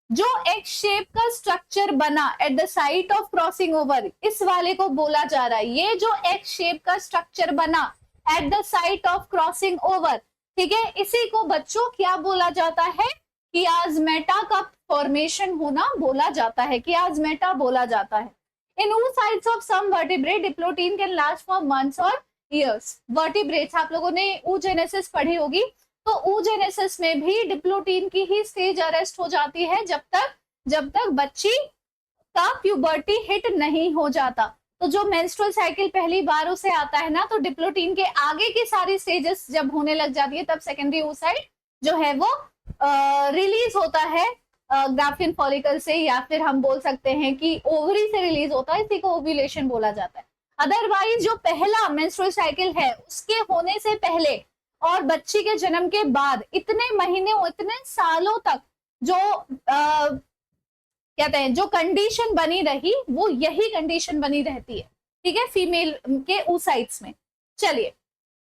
जो एक शेप का स्ट्रक्चर बना at the site of crossing over, इस वाले को बोला जा रहा है, ये जो एक शेप का स्ट्रक्चर बना at the site of crossing over, ठीक है, इसी को बच्चों क्या बोला जाता है, कियाज्मेटा का फॉर्मेशन होना बोला जाता है, कियाज्मेटा बोला जाता है। इन oocytes of some vertebrate, diplotene can last for months और ईयर्स। वर्टिब्रेट्स आप लोगों ने oogenesis पढ़ी होगी, तो oogenesis में भी डिप्लोटीन की ही स्टेज अरेस्ट हो जाती है जब तक बच्ची का प्यूबर्टी हिट नहीं हो जाता। तो जो मेंस्ट्रुअल साइकिल पहली बार उसे आता है ना, तो डिप्लोटीन के आगे की सारी स्टेजेस जब होने लग जाती है, तब सेकेंडरी oocyte जो है वो रिलीज होता है ग्राफिन फॉलिकल से, या फिर हम बोल सकते हैं कि ओवरी से रिलीज होता है, इसी को ओव्यूलेशन बोला जाता है। अदरवाइज जो पहला मेंस्ट्रुअल साइकिल है उसके होने से पहले और बच्ची के जन्म के बाद इतने महीने इतने सालों तक जो कहते हैं जो कंडीशन बनी रही वो यही कंडीशन बनी रहती है, ठीक है, फीमेल के oocytes में। चलिए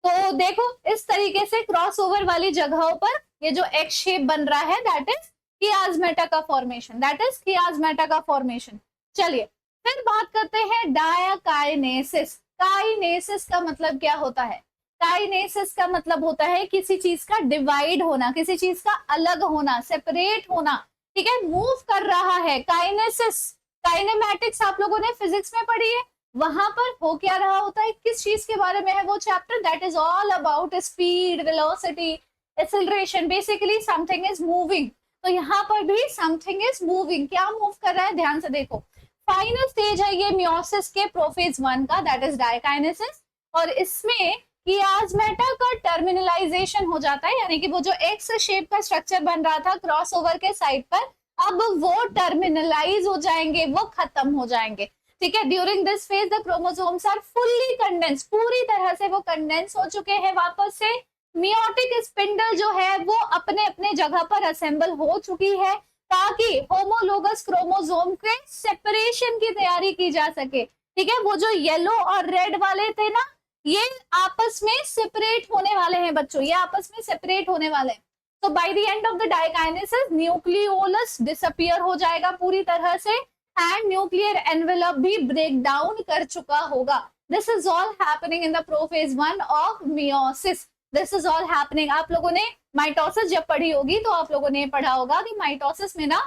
तो देखो इस तरीके से क्रॉसओवर वाली जगहों पर ये जो एक्स शेप बन रहा है दैट इज कियाज्मेटा का फॉर्मेशन, दैट इज कियाज्मेटा का फॉर्मेशन। चलिए फिर बात करते हैं डायकाइनेसिस। काइनेसिस का मतलब क्या होता है? काइनेसिस का मतलब होता है किसी चीज का डिवाइड होना, किसी चीज का अलग होना, सेपरेट होना, ठीक है, मूव कर रहा है। काइनेसिस, काइनेमैटिक्स आप लोगों ने फिजिक्स में पढ़ी है, वहां पर हो क्या रहा होता है, किस चीज के बारे में है वो chapter, that is all about speed, velocity, acceleration, basically something is moving. तो यहाँ पर भी समथिंग इज मूविंग, क्या मूव कर रहा है ध्यान से देखो। फाइनल स्टेज है ये मियोसिस के प्रोफेज 1 का, दैट इज डायकाइनेसिस, और इसमें कियाज्मेटा का टर्मिनलाइजेशन हो जाता है, यानी कि वो जो एक्स शेप का स्ट्रक्चर बन रहा था क्रॉसओवर के साइड पर, अब वो टर्मिनलाइज हो जाएंगे, वो खत्म हो जाएंगे, ठीक है। During this phase the chromosomes are fully condense, पूरी तरह से वो कंडेंस हो चुके हैं वापस से। मियोटिक स्पिंडल जो है वो अपने अपने जगह पर असेंबल हो चुकी है ताकि होमोलोगस क्रोमोसोम के सेपरेशन की तैयारी की जा सके, ठीक है। वो जो येलो और रेड वाले थे ना, ये आपस में सेपरेट होने वाले हैं बच्चों, ये आपस में सेपरेट होने वाले हैं। तो bye the end of the diakinesis nucleolus disappear हो जाएगा पूरी तरह से एंड न्यूक्लियर एनवेलप भी ब्रेक डाउन कर चुका होगा। This is all happening in the prophase 1 of meiosis. This is all happening. आप लोगों ने माइटोसिस जब पढ़ी होगी तो आप लोगों ने पढ़ा होगा कि माइटोसिस में ना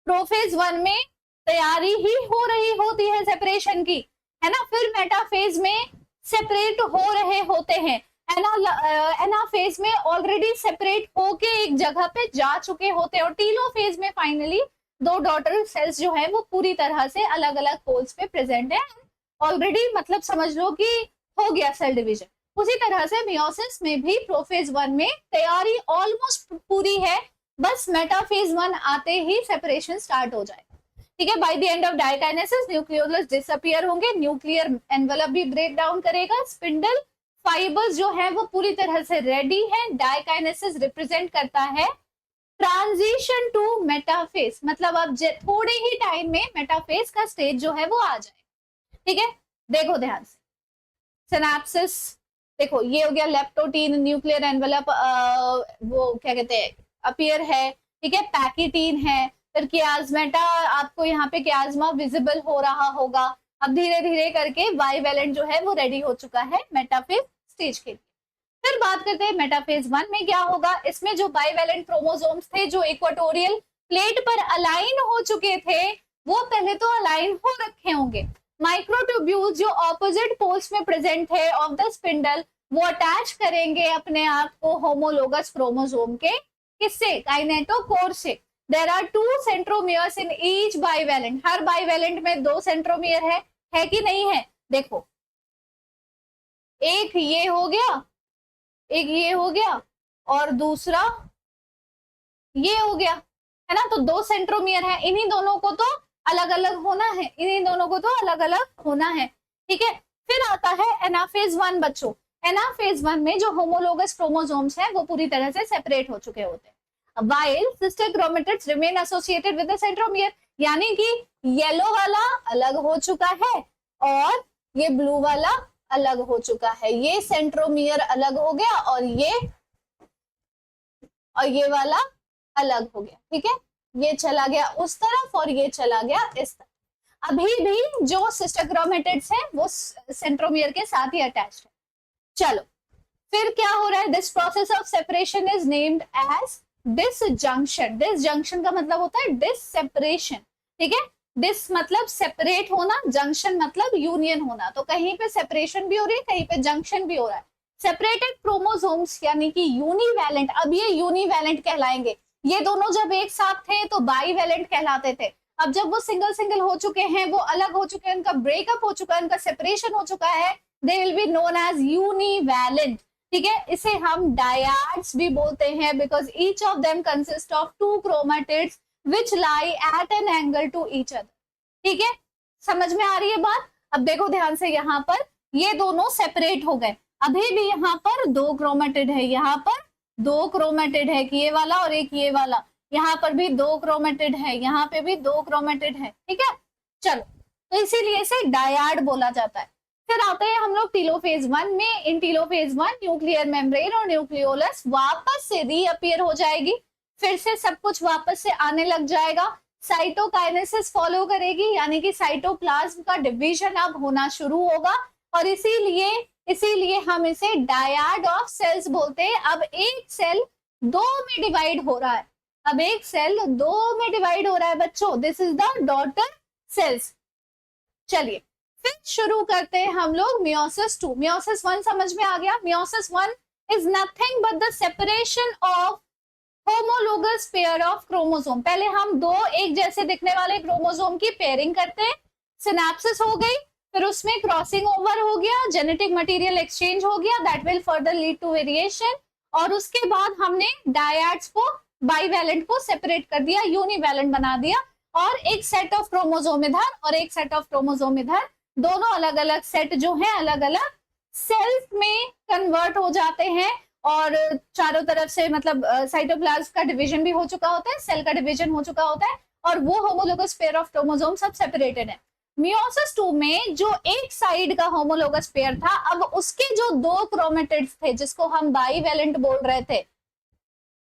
प्रोफेज 1 में तैयारी ही हो रही होती है सेपरेशन की, है ना, फिर मेटाफेज में सेपरेट हो रहे होते हैं, एनाफेज में ऑलरेडी सेपरेट होके एक जगह पे जा चुके होते हैं, और टीलोफेज में फाइनली दो डॉटर सेल्स जो है वो पूरी तरह से अलग अलग पोल्स पे प्रेजेंट है ऑलरेडी, मतलब समझ लो कि हो गया सेल डिवीजन। उसी तरह से मियोसिस में भी प्रोफेज 1 में तैयारी ऑलमोस्ट पूरी है, बस मेटाफेज 1 आते ही सेपरेशन स्टार्ट हो जाएगा, ठीक है। Bye the end of diakinesis nucleolus disappear होंगे, न्यूक्लियर एनवेलप भी ब्रेक डाउन करेगा, स्पिंडल फाइबर्स जो है वो पूरी तरह से रेडी है। डायकाइनेसिस रिप्रेजेंट करता है ट्रांजिशन टू मेटाफेज, मतलब अब थोड़े ही टाइम में मेटाफेज का स्टेज जो है वो आ जाए, ठीक है। देखो ध्यान से, सिनेप्सिस देखो, ये हो गया लेप्टोटीन, न्यूक्लियर एनवेलप वो क्या कहते हैं अपीयर है, ठीक है, पैकिटीन है, फिर कियाज्मेटा, आपको यहाँ पे कियाज्मा विजिबल हो रहा होगा। अब धीरे धीरे करके बाइवेलेंट जो है वो रेडी हो चुका है मेटाफेज स्टेज के लिए। फिर बात करते हैं मेटाफेज 1 में क्या होगा। इसमें जो बाइवेलेंट क्रोमोसोम्स थे जो इक्वाटोरियल प्लेट पर अलाइन हो चुके थे, वो पहले तो अलाइन हो रखे होंगे। माइक्रोट्यूब्यूल्स जो ऑपोजिट पोल्स में प्रेजेंट है ऑफ द स्पिंडल, वो अटैच करेंगे अपने आप को होमोलोगस क्रोमोसोम के किससे, काइनेटोकोर से। There are 2 centromeres in each bivalent, हर बाइवेलेंट में 2 सेंट्रोमियर है कि नहीं है। देखो एक ये हो गया, एक ये हो गया, और दूसरा ये हो गया, है ना। तो 2 सेंट्रोमियर है, इन्हीं दोनों को तो अलग अलग होना है, इन्हीं दोनों को तो अलग अलग होना है, ठीक है। फिर आता है एनाफेज 1 बच्चों। एनाफेज 1 में जो होमोलोगस क्रोमोसोम्स हैं वो पूरी तरह से सेपरेट हो चुके होते हैं, while sister chromatids remain associated with the centromere, यानी कि येलो वाला अलग हो चुका है और ये ब्लू वाला अलग हो चुका है, ये सेंट्रोमियर अलग हो गया और ये वाला अलग हो गया, ठीक है। ये चला गया उस तरफ और ये चला गया इस तरफ। अभी भी जो सिस्टर क्रोमेटिड्स हैं वो सेंट्रोमियर के साथ ही अटैच्ड है। चलो फिर क्या हो रहा है, this process of separation is named as disjunction. Disjunction का मतलब होता है डिस सेपरेशन, ठीक है। डिस मतलब सेपरेट होना, जंक्शन मतलब यूनियन होना, तो कहीं पे सेपरेशन भी हो रही है, कहीं पे जंक्शन भी हो रहा है। सेपरेटेड क्रोमोसोम्स यानी कि यूनिवैलेंट, अब ये यूनिवैलेंट कहलाएंगे। ये दोनों जब एक साथ थे तो बाईवैलेंट कहलाते थे। अब जब वो सिंगल सिंगल हो चुके हैं, वो अलग हो चुके हैं, उनका ब्रेकअप हो चुका है, उनका सेपरेशन हो चुका है, they will be known as univalent, ठीक है। इसे हम डायाड्स भी बोलते हैं because each of them consist of 2 chromatids which lie at an angle to each other, ठीक है। समझ में आ रही है बात। अब देखो ध्यान से, यहाँ पर ये दोनों सेपरेट हो गए, अभी भी यहाँ पर 2 क्रोमेटिड है, यहाँ पर 2 क्रोमेटिड है, ये वाला और एक ये वाला, यहाँ पर भी 2 क्रोमेटिड है, यहाँ पे भी 2 क्रोमेटिड है, ठीक है। चलो, तो इसीलिए इसे डायड बोला जाता है। फिर आते हैं हम लोग टीलोफेज 1 में। इन टीलोफेज 1 न्यूक्लियर मेम्ब्रेन और न्यूक्लियोलस वापस से रीअपियर हो जाएगी, फिर से सब कुछ वापस से आने लग जाएगा, साइटोकाइनेसिस फॉलो करेगी, यानी कि साइटोप्लाज्म का डिवीजन अब होना शुरू होगा, और इसीलिए हम इसे डायड ऑफ सेल्स बोलते हैं। अब एक सेल 2 में डिवाइड हो रहा है, अब एक सेल 2 में डिवाइड हो रहा है बच्चों, this is the daughter cells. चलिए फिर शुरू करते हैं हम लोग मियोसिस 2। मियोसिस 1 समझ में आ गया। Meiosis 1 is nothing but the separation of homologous pair of chromosome. पहले हम 2 एक जैसे दिखने वाले क्रोमोसोम की पेयरिंग करते हैं, सिनेप्सिस हो गई, फिर उसमें क्रॉसिंग ओवर हो गया, जेनेटिक मटेरियल एक्सचेंज हो गया, that will further lead to variation, और उसके बाद हमने डायड्स को, बाइवैलेंट को सेपरेट कर दिया, यूनिवैलेंट बना दिया, और एक सेट ऑफ क्रोमोसोम इधर और एक सेट ऑफ क्रोमोसोम इधर, दोनों अलग अलग सेट जो है अलग अलग सेल्स में कन्वर्ट हो जाते हैं, और चारों तरफ से मतलब साइटोप्लाज्म का डिवीजन भी हो चुका होता है, सेल का डिवीजन हो चुका होता है, और वो होमोलोगस पेयर ऑफ क्रोमोसोम सब सेपरेटेड है। मियोसिस 2 में जो एक साइड का होमोलोगस पेयर था, अब उसके जो 2 क्रोमेटिड्स थे, जिसको हम बाइवैलेंट बोल रहे थे,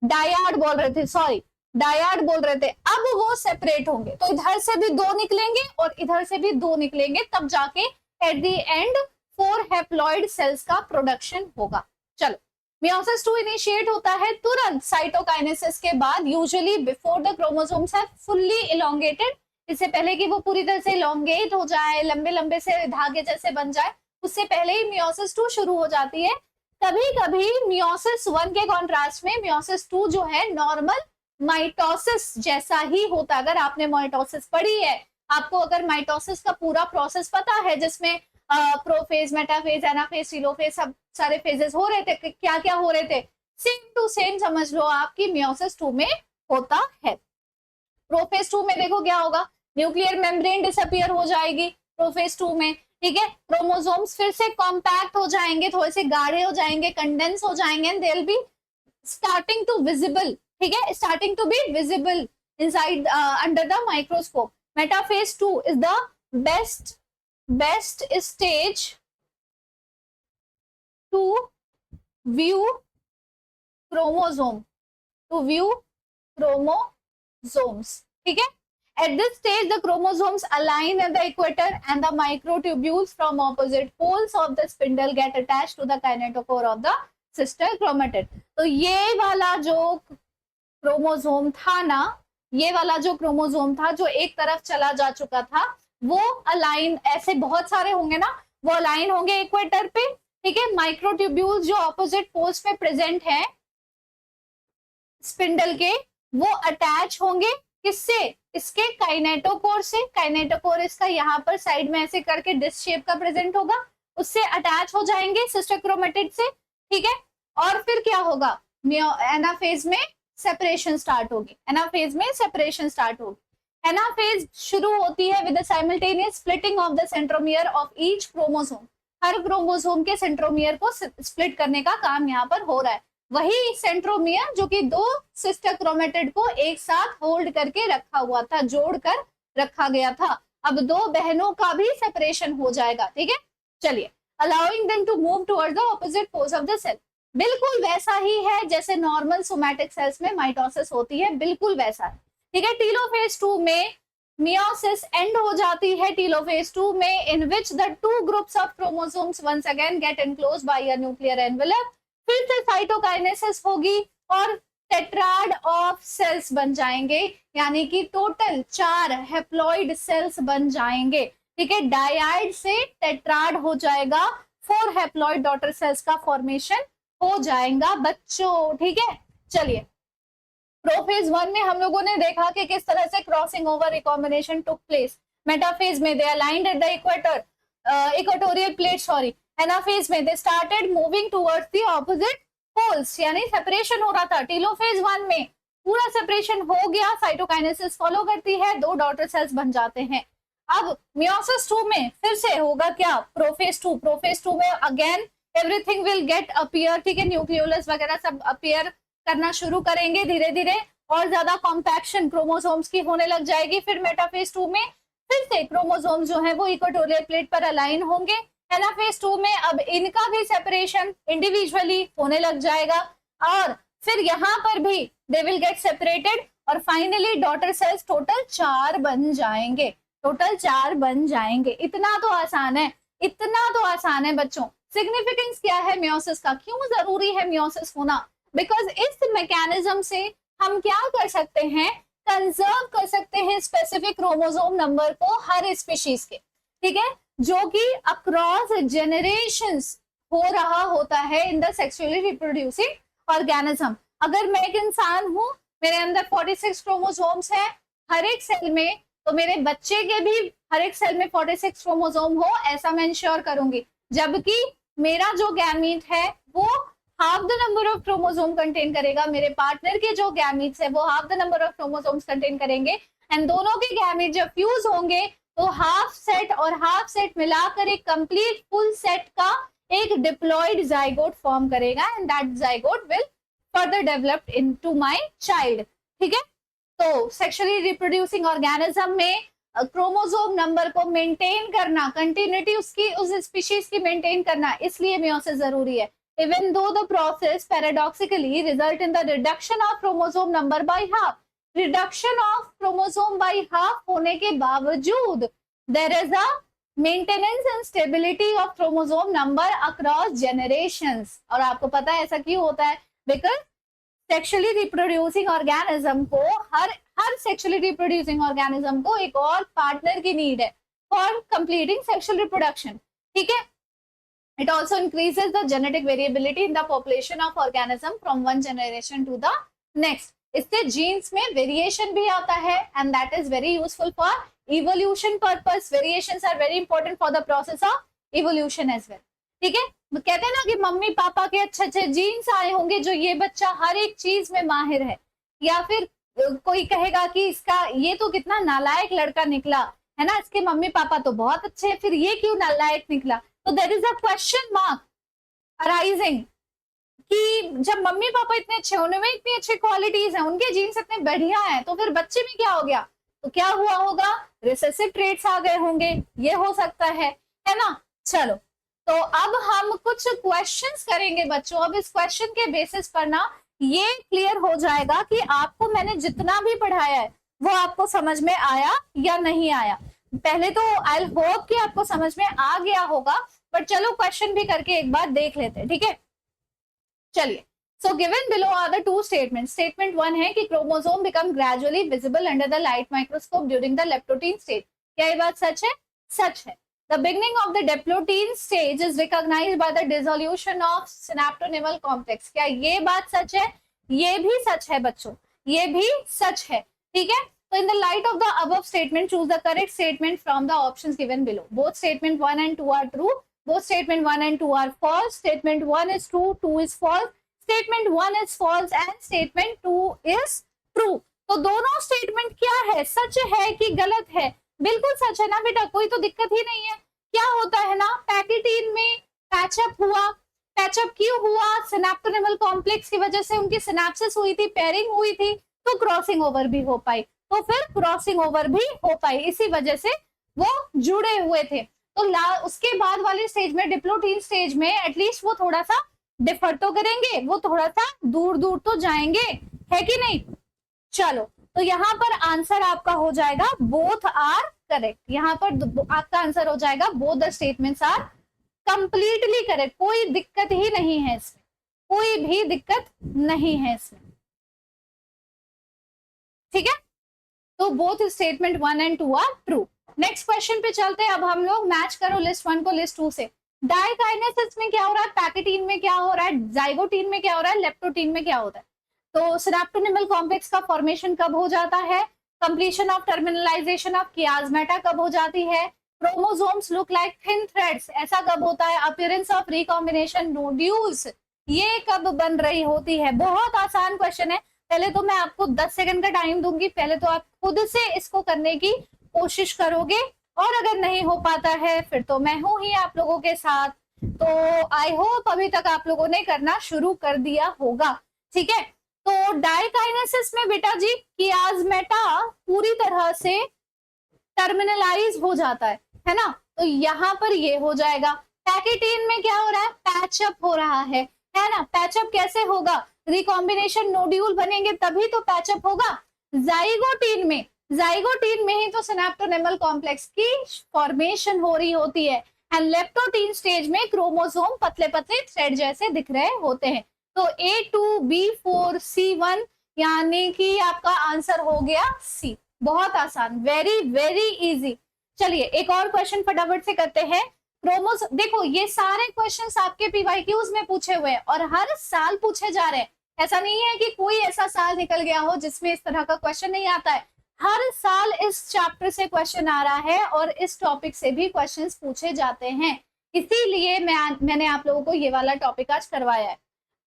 डायड बोल रहे थे, सॉरी डायड बोल रहे थे, अब वो सेपरेट होंगे, तो इधर से भी 2 निकलेंगे और इधर से भी 2 निकलेंगे, तब जाके eight the and 4 haploid sales का प्रोडक्शन होगा। चलो, मियोसिस 2 इनिशिएट होता है तुरंत साइटोकाइनेसिस के बाद, usually before the chromosomes are fully elongated, इससे पहले कि वो पूरी तरह से इलोंगेट हो जाए, लंबे लंबे से धागे जैसे बन जाए, उससे पहले ही मियोसिस 2 शुरू हो जाती है। कभी कभी मियोसिस 1 के कॉन्ट्रास्ट में मियोसिस 2 जो है नॉर्मल माइटोसिस जैसा ही होता है। अगर आपने माइटोसिस पढ़ी है, आपको अगर माइटोसिस का पूरा प्रोसेस पता है, जिसमें प्रोफेज, मेटाफेज, एनाफेज, टीलोफेज, सब सारे फेजेस हो रहे थे, क्या क्या हो रहे थे, सेम टू सेम समझ लो आपकी मियोसिस 2 में होता है। प्रोफेज 2 में देखो क्या होगा, न्यूक्लियर मेम्ब्रेन डिसअपियर हो जाएगी प्रोफेज 2 में, ठीक है, क्रोमोसोम्स फिर से कॉम्पैक्ट हो जाएंगे, थोड़े से गाढ़े हो जाएंगे, कंडेंस हो जाएंगे, and they will be starting to visible, ठीक है, starting to be visible inside under the microscope. Metaphase 2 is the best stage to view chromosome, ठीक है। At this stage, the chromosomes align at the equator and the microtubules from opposite poles of the spindle get attached to the kinetochore of the sister chromatid. तो ये वाला जो क्रोमोसोम था ना, ये वाला जो क्रोमोसोम था जो एक तरफ चला जा चुका था, वो अलाइन, ऐसे बहुत सारे होंगे ना, वो अलाइन होंगे इक्वेटर पे, ठीक है। माइक्रोट्यूब्यूल्स जो ऑपोजिट पोल्स पे प्रेजेंट है स्पिंडल के, वो अटैच होंगे किससे, इसके काइनेटोकोर से। काइनेटोकोर इसका यहाँ पर साइड में ऐसे करके डिस्क शेप का प्रेजेंट होगा, उससे अटैच हो जाएंगे सिस्टर क्रोमेटिड से, ठीक है। और फिर क्या होगा, एनाफेज में सेपरेशन स्टार्ट होगी, एनाफेज में सेपरेशन स्टार्ट होगी। एनाफेज शुरू होती है with the simultaneous splitting of the centromere of each chromosome. Her chromosome के सेंट्रोमियर को स्प्लिट करने का काम यहाँ पर हो रहा है। वही सेंट्रोमियर जो कि 2 सिस्टर क्रोमेटिड को एक साथ होल्ड करके रखा हुआ था, जोड़कर रखा गया था। अब 2 बहनों का भी सेपरेशन हो जाएगा, ठीक है। चलिए, allowing them to move towards the opposite poles of the cell. बिल्कुल वैसा ही है जैसे नॉर्मल सोमैटिक सेल्स में माइटोसिस होती है, बिल्कुल वैसा है, ठीक है। टीलोफेज 2 में मियोसिस एंड हो जाती है, टीलोफेज 2 में, in which the 2 groups of chromosomes once again get enclosed by a nuclear envelope. फिर से साइटोकाइनेसिस होगी और टेट्राड ऑफ सेल्स बन जाएंगे, यानी कि टोटल 4 हैप्लॉइड सेल्स बन जाएंगे, ठीक है। डायड से टेट्राड हो जाएगा, 4 हैप्लॉइड डॉटर सेल्स का फॉर्मेशन हो जाएगा बच्चों, ठीक है। चलिए, प्रोफेज 1 में हम लोगों ने देखा कि किस तरह से crossing over recombination took place. Metaphase में they aligned at the equator, equatorial plate, sorry. Anaphase में they started moving towards the opposite poles, यानी सेपरेशन हो रहा था। टीलोफेज 1 में पूरा सेपरेशन हो गया, साइटोकाइनेसिस फॉलो करती है, 2 डॉटर सेल्स बन जाते हैं। अब मियोसिस 2 में फिर से होगा क्या, प्रोफेज 2। प्रोफेज 2 में again everything will get appear, ठीक है, न्यूक्लियोलस वगैरह सब अपीयर करना शुरू करेंगे धीरे धीरे, और ज्यादा कॉम्पैक्शन क्रोमोसोम्स की होने लग जाएगी। फिर मेटाफेज 2 में फिर से क्रोमोसोम्स जो है वो इक्वेटोरियल प्लेट पर अलाइन होंगे। एनाफेज 2 में अब इनका भी सेपरेशन इंडिविजुअली होने लग जाएगा, और फिर यहाँ पर भी दे विल गेट सेपरेटेड, और फाइनली डॉटर सेल्स टोटल 4 बन जाएंगे, टोटल 4 बन जाएंगे। इतना तो आसान है, इतना तो आसान है बच्चों। सिग्निफिकेंस क्या है मियोसिस का, क्यों जरूरी है मियोसिस होना? बिकॉज इस मैकेनिज्म से हम क्या कर सकते हैं, कंजर्व कर सकते हैं स्पेसिफिक क्रोमोसोम नंबर को हर स्पीशीज के, ठीक है, जो कि अक्रॉस जनरेशंस हो रहा होता है in the sexually reproducing organism. अगर मैं एक इंसान हूं, मेरे अंदर 46 क्रोमोसोम्स है हर एक सेल में, तो मेरे बच्चे के भी हर एक सेल में 46 क्रोमोसोम हो, ऐसा मैं इंश्योर करूंगी। जबकि मेरा जो गैमीट है वो half the number of chromosome contain करेगा, मेरे पार्टनर के जो गैमीट्स है वो half the number of chromosomes contain करेंगे, एंड दोनों के गैमीट जब फ्यूज होंगे तो हाफ सेट और हाफ सेट मिलाकर एक कंप्लीट फुल सेट का एक डिप्लॉयड जाइगोट फॉर्म करेगा, and that zygote will further developed into my child, ठीक है। तो सेक्सुअली रिप्रोड्यूसिंग ऑर्गेनिज्म में क्रोमोसोम नंबर को मेंटेन करना, कंटिन्यूटी उसकी उस स्पीशीज की मेंटेन करना, इसलिए मियोसिस जरूरी है। Even though the process paradoxically result in the reduction of chromosome number by half, reduction of chromosome by half होने के बावजूद there is a maintenance and stability of chromosome number across generations। और आपको पता है ऐसा क्यों होता है? Because सेक्सुअली रिप्रोड्यूसिंग ऑर्गेनिज्म को हर सेक्सुअली रिप्रोड्यूसिंग ऑर्गेनिज्म को एक और पार्टनर की नीड है फॉर कंप्लीटिंग सेक्सुअल रिप्रोडक्शन, ठीक है। It also increases the genetic variability in the population of organism from one generation to the next। इससे जीन्स में वेरिएशन भी आता है, and that is very useful for evolution purpose। Variations are very important for the process of evolution as well, ठीक है। कहते हैं ना कि मम्मी पापा के अच्छे अच्छे जीन्स आए होंगे जो ये बच्चा हर एक चीज में माहिर है, या फिर कोई कहेगा कि इसका ये तो कितना नालायक लड़का निकला है ना, इसके मम्मी पापा तो बहुत अच्छे हैं, फिर ये क्यों नालायक निकला? तो there is a question mark arising कि जब मम्मी पापा इतने अच्छे, उनमें इतनी अच्छी क्वालिटीज हैं, उनके जीन्स इतने बढ़िया हैं, तो फिर बच्चे में क्या हो गया? तो क्या हुआ होगा? रिसेसिव ट्रेट्स आ गए होंगे, ये हो सकता है ना। चलो, तो अब हम कुछ क्वेश्चंस करेंगे बच्चों। अब इस क्वेश्चन के बेसिस पर ना ये क्लियर हो जाएगा कि आपको मैंने जितना भी पढ़ाया है वो आपको समझ में आया या नहीं आया। पहले तो आई होप कि आपको समझ में आ गया होगा, बट चलो क्वेश्चन भी करके एक बार देख लेते हैं, ठीक है। चलिए, so given below are the two statement. Statement 1 है कि chromosome become gradually visible under the light microscope during the leptotene stage. क्या ये बात सच है? सच है। The beginning of the diplotin stage is recognized by the dissolution of synaptonymal complex। क्या ये बात सच है? ये भी सच है बच्चों, ये भी सच है, ठीक है। So in the light of the above statement, choose the correct statement from the options given below। Both statement 1 and 2 are true। Both statement 1 and 2 are false। Statement 1 is true, 2 is false। Statement 1 is false and statement 2 is true। तो दोनों स्टेटमेंट क्या है, सच है कि गलत है? बिल्कुल सच है ना बेटा, कोई तो दिक्कत ही नहीं है। क्या होता है ना, पैकेटीन में पैचअप हुआ। पैचअप क्यों हुआ? सिनेप्टोनिमल कॉम्प्लेक्स की वजह से उनकी सिनेप्सिस हुई थी, पेयरिंग हुई थी, तो क्रॉसिंग ओवर भी हो पाई। तो फिर क्रॉसिंग ओवर भी हो पाई, इसी वजह से वो जुड़े हुए थे। तो उसके बाद वाले स्टेज में, डिप्लोटीन स्टेज में, एटलीस्ट वो थोड़ा सा डिफर तो करेंगे, वो थोड़ा सा दूर दूर तो जाएंगे, है कि नहीं? चलो, तो यहाँ पर आंसर आपका हो जाएगा बोथ आर करेक्ट। यहाँ पर आपका आंसर हो जाएगा both the statements are completely correct. कोई दिक्कत ही नहीं है इसमें, कोई भी दिक्कत नहीं है इसमें, ठीक है। तो both statement 1 and 2 are true. Next question पे चलते हैं। अब हम लोग मैच करो लिस्ट 1 को लिस्ट 2 से। डाइकाइनेसिस में क्या हो रहा है, पैकेटीन में क्या हो रहा है, जाइगोटीन में क्या हो रहा है, लेप्टोटीन में क्या होता है? तो सिनेप्टोनिमल कॉम्प्लेक्स का फॉर्मेशन कब हो जाता है? कंप्लीशन ऑफ टर्मिनलाइजेशन ऑफ कियाज्मेटा कब हो जाती है? Chromosomes look like thin threads, ऐसा कब होता है? अपीयरेंस ऑफ रिकॉम्बिनेशन नोड्यूल्स, ये कब बन रही होती है? बहुत आसान क्वेश्चन है। पहले तो मैं आपको 10 सेकंड का टाइम दूंगी, पहले तो आप खुद से इसको करने की कोशिश करोगे, और अगर नहीं हो पाता है फिर तो मैं हूं ही आप लोगों के साथ। तो आई होप अभी तक आप लोगों ने करना शुरू कर दिया होगा, ठीक है। तो डाइकाइनेसिस में बेटा जी कियास्मेटा पूरी तरह से टर्मिनलाइज हो जाता है ना, तो यहाँ पर ये हो जाएगा। पैकेटीन में क्या हो रहा है, पैचअप हो रहा है ना। पैचअप कैसे होगा, रिकॉम्बिनेशन नोड्यूल बनेंगे तभी तो पैचअप होगा। जाइगोटीन में ही तो सिनेप्टोनेमल कॉम्प्लेक्स की फॉर्मेशन हो रही होती है। एंड लेप्टोटीन स्टेज में क्रोमोसोम पतले पतले थ्रेड जैसे दिख रहे होते हैं। तो A2B4C1 यानी कि आपका आंसर हो गया सी। बहुत आसान, वेरी वेरी इजी। चलिए एक और क्वेश्चन फटाफट से करते हैं। क्रोमोसोम, देखो ये सारे क्वेश्चंस आपके पीवाईक्यूज में पूछे हुए हैं और हर साल पूछे जा रहे हैं। ऐसा नहीं है कि कोई ऐसा साल निकल गया हो जिसमें इस तरह का क्वेश्चन नहीं आता है। हर साल इस चैप्टर से क्वेश्चन आ रहा है और इस टॉपिक से भी क्वेश्चंस पूछे जाते हैं, इसीलिए मैंने आप लोगों को ये वाला टॉपिक आज करवाया है।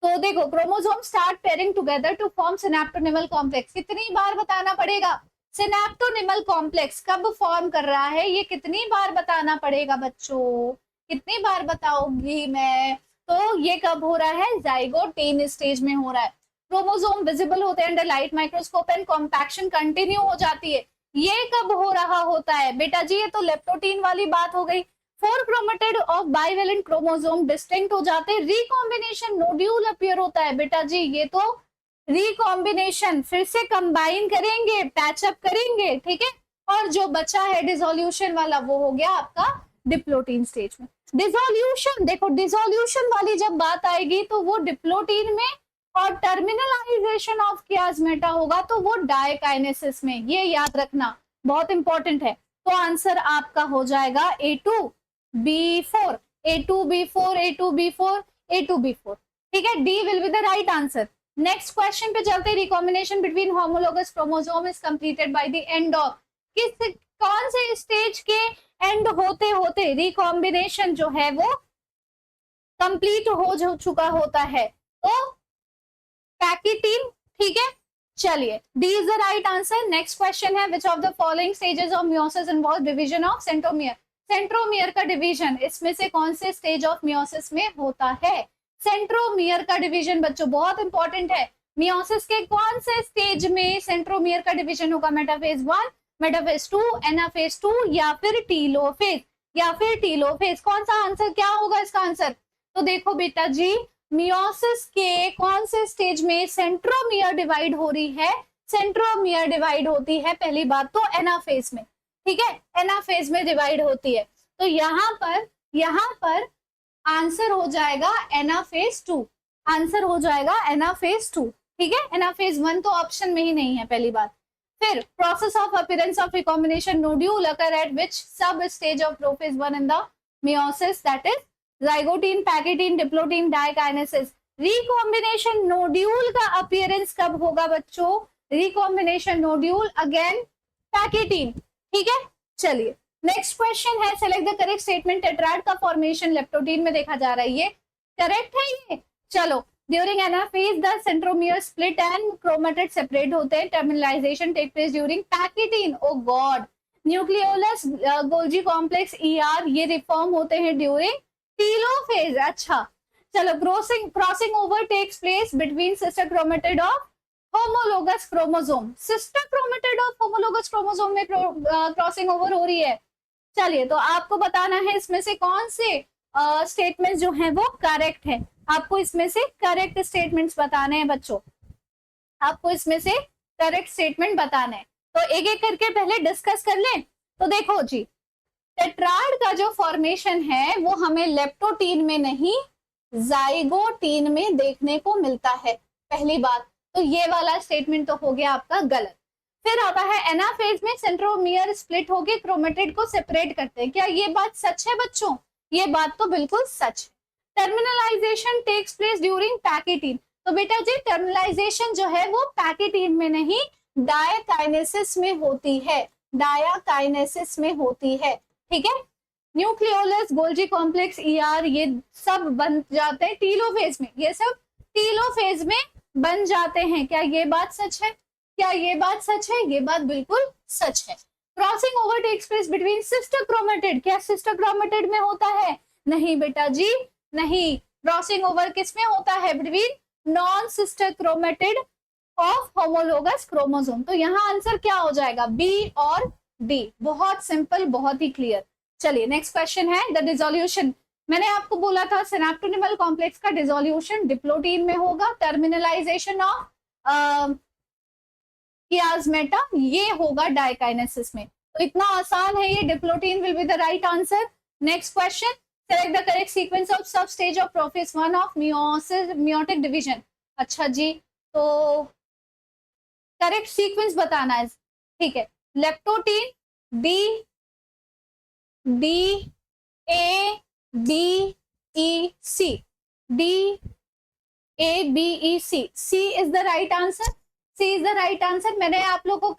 तो देखो, chromosome start pairing together to form synaptonemal complex. कितनी बार बताना पड़ेगा, सिनेप्टोनेमल कॉम्प्लेक्स कब फॉर्म कर रहा है, ये कितनी बार बताना पड़ेगा बच्चों, कितनी बार बताऊंगी मैं। तो ये कब हो रहा है, जाइगोटीन स्टेज में हो रहा है। क्रोमोसोम विजिबल होते हैं under light microscope and compaction continue हो जाती है। ये कब हो रहा होता है बेटा जी, ये तो लेप्टोटीन वाली बात हो गई। 4 chromatid of bivalent chromosome distinct हो जाते हैं, रिकॉम्बिनेशन नोड्यूल अपीयर होता है। बेटा जी ये तो रिकॉम्बिनेशन, फिर से कंबाइन करेंगे, पैचअप करेंगे, ठीक है। और जो बचा है डिसोल्यूशन वाला वो हो गया आपका डिप्लोटीन स्टेज में। डिसोल्यूशन, देखो डिसोल्यूशन वाली जब बात आएगी तो वो डिप्लोटीन में, और टर्मिनलाइजेशन ऑफ कियास्मेटा होगा तो वो डाइकाइनेसिस में। ये याद रखना, बहुत इंपॉर्टेंट है। तो आंसर आपका हो जाएगा A2B4, A2B4, A2B4, A2B4, ठीक है। D will be the right answer. Next question पे चलते हैं। Recombination between homologous chromosome is completed by the end of, किस कौन से स्टेज के एंड होते होते रिकॉम्बिनेशन जो है वो कंप्लीट हो चुका होता है, तो पैकेटीन, ठीक है। चलिए D is the right answer. Next question है, which of the following stages of meiosis involve division of centromere. Centromere का डिवीजन इसमें से कौन से स्टेज ऑफ मियोसिस में होता है, सेंट्रोमियर का डिवीजन बच्चों बहुत इंपॉर्टेंट है। मियोसिस के कौन से स्टेज में सेंट्रोमियर का डिवीजन होगा, मेटाफेज 1, मेटाफेज 2, एनाफेज 2 या फिर टीलोफेज, या फिर टीलोफेज। कौन सा आंसर, क्या होगा इसका आंसर। तो देखो बेटा जी, मियोसिस के कौन से स्टेज में सेंट्रोमियर डिवाइड हो रही है, सेंट्रोमियर डिवाइड होती है पहली बात तो एनाफेज में, ठीक है, एनाफेज में डिवाइड होती है। तो यहाँ पर आंसर हो जाएगा एनाफेज 2, आंसर हो जाएगा एनाफेज 2, ठीक है। एनाफेज 1 तो ऑप्शन में ही नहीं है पहली बात। फिर process of appearance of recombination nodule occur at which sub stage of prophase 1 in the meiosis, that is zygotene, pachytene, diplotene, diakinesis. Recombination nodule का अपीयरेंस कब होगा बच्चों, रिकॉम्बिनेशन नोड्यूल अगेन पैकेटीन, ठीक है। चलिए नेक्स्ट क्वेश्चन है, select the correct statement. Tetrad का फॉर्मेशन लेप्टोटीन में देखा जा रहा है, ये करेक्ट है ये। चलो, during anaphase the centromere split and chromatid separate होते हैं, terminalization take place during pachytene. Oh God, nucleolus Golgi complex ER ये रिफॉर्म होते हैं ड्यूरिंग टीलोफेज। अच्छा चलो, crossing over takes place between sister chromatid of homologous chromosome, sister chromatid of homologous chromosome में क्रॉसिंग ओवर हो रही है। चलिए तो आपको बताना है इसमें से कौन से स्टेटमेंट्स जो हैं वो करेक्ट है। आपको इसमें से करेक्ट स्टेटमेंट्स बताने हैं बच्चों, आपको इसमें से करेक्ट स्टेटमेंट बताना है। तो एक एक करके पहले डिस्कस कर लें। तो देखो जी, टेट्राड का जो फॉर्मेशन है वो हमें लेप्टोटीन में नहीं जाइगोटीन में देखने को मिलता है, पहली बात। तो ये वाला स्टेटमेंट तो हो गया आपका गलत। फिर आता है एनाफेज में सेंट्रोमियर स्प्लिट होके क्रोमेटिड को सेपरेट करते हैं, क्या ये बात सच है बच्चों, ये बात तो बिल्कुल सच है। Terminalisation takes place during pachytene, तो बेटा जी टर्मिनलाइजेशन जो है वो पैकेटीन में नहीं डायकाइनेसिस में होती है, डायकाइनेसिस में होती है, ठीक है। न्यूक्लियोलस गोल्जी कॉम्प्लेक्स ER ये सब बन जाते हैं टीलोफेज में, ये सब टीलोफेज में बन जाते हैं। क्या ये बात सच है, क्या ये बात सच है, ये बात बिल्कुल सच है। Crossing over takes place between sister chromatid, क्या सिस्टर क्रोमेटिड में होता है? नहीं बेटा जी नहीं, क्रॉसिंग ओवर किस में होता है? Between non sister chromatid of homologous chromosome. तो यहाँ आंसर क्या हो जाएगा? बी और डी। बहुत सिंपल, बहुत ही क्लियर। चलिए नेक्स्ट क्वेश्चन है द डिसोल्यूशन। मैंने आपको बोला था सिनेप्टोनिमल कॉम्प्लेक्स का डिसोल्यूशन डिप्लोटीन में होगा, टर्मिनलाइजेशन ऑफ कियास्मेटा ये होगा डाइकाइनेसिस में। तो इतना आसान है ये, diplotene will be the right answer. Next question, select the correct sequence of sub stage of prophase 1 of meiosis meiotic division. अच्छा जी, तो करेक्ट सीक्वेंस बताना है, ठीक है। Leptotene D D A B E C, D A B E C, C is the right answer, C is the right answer. मैंने आप लोगों को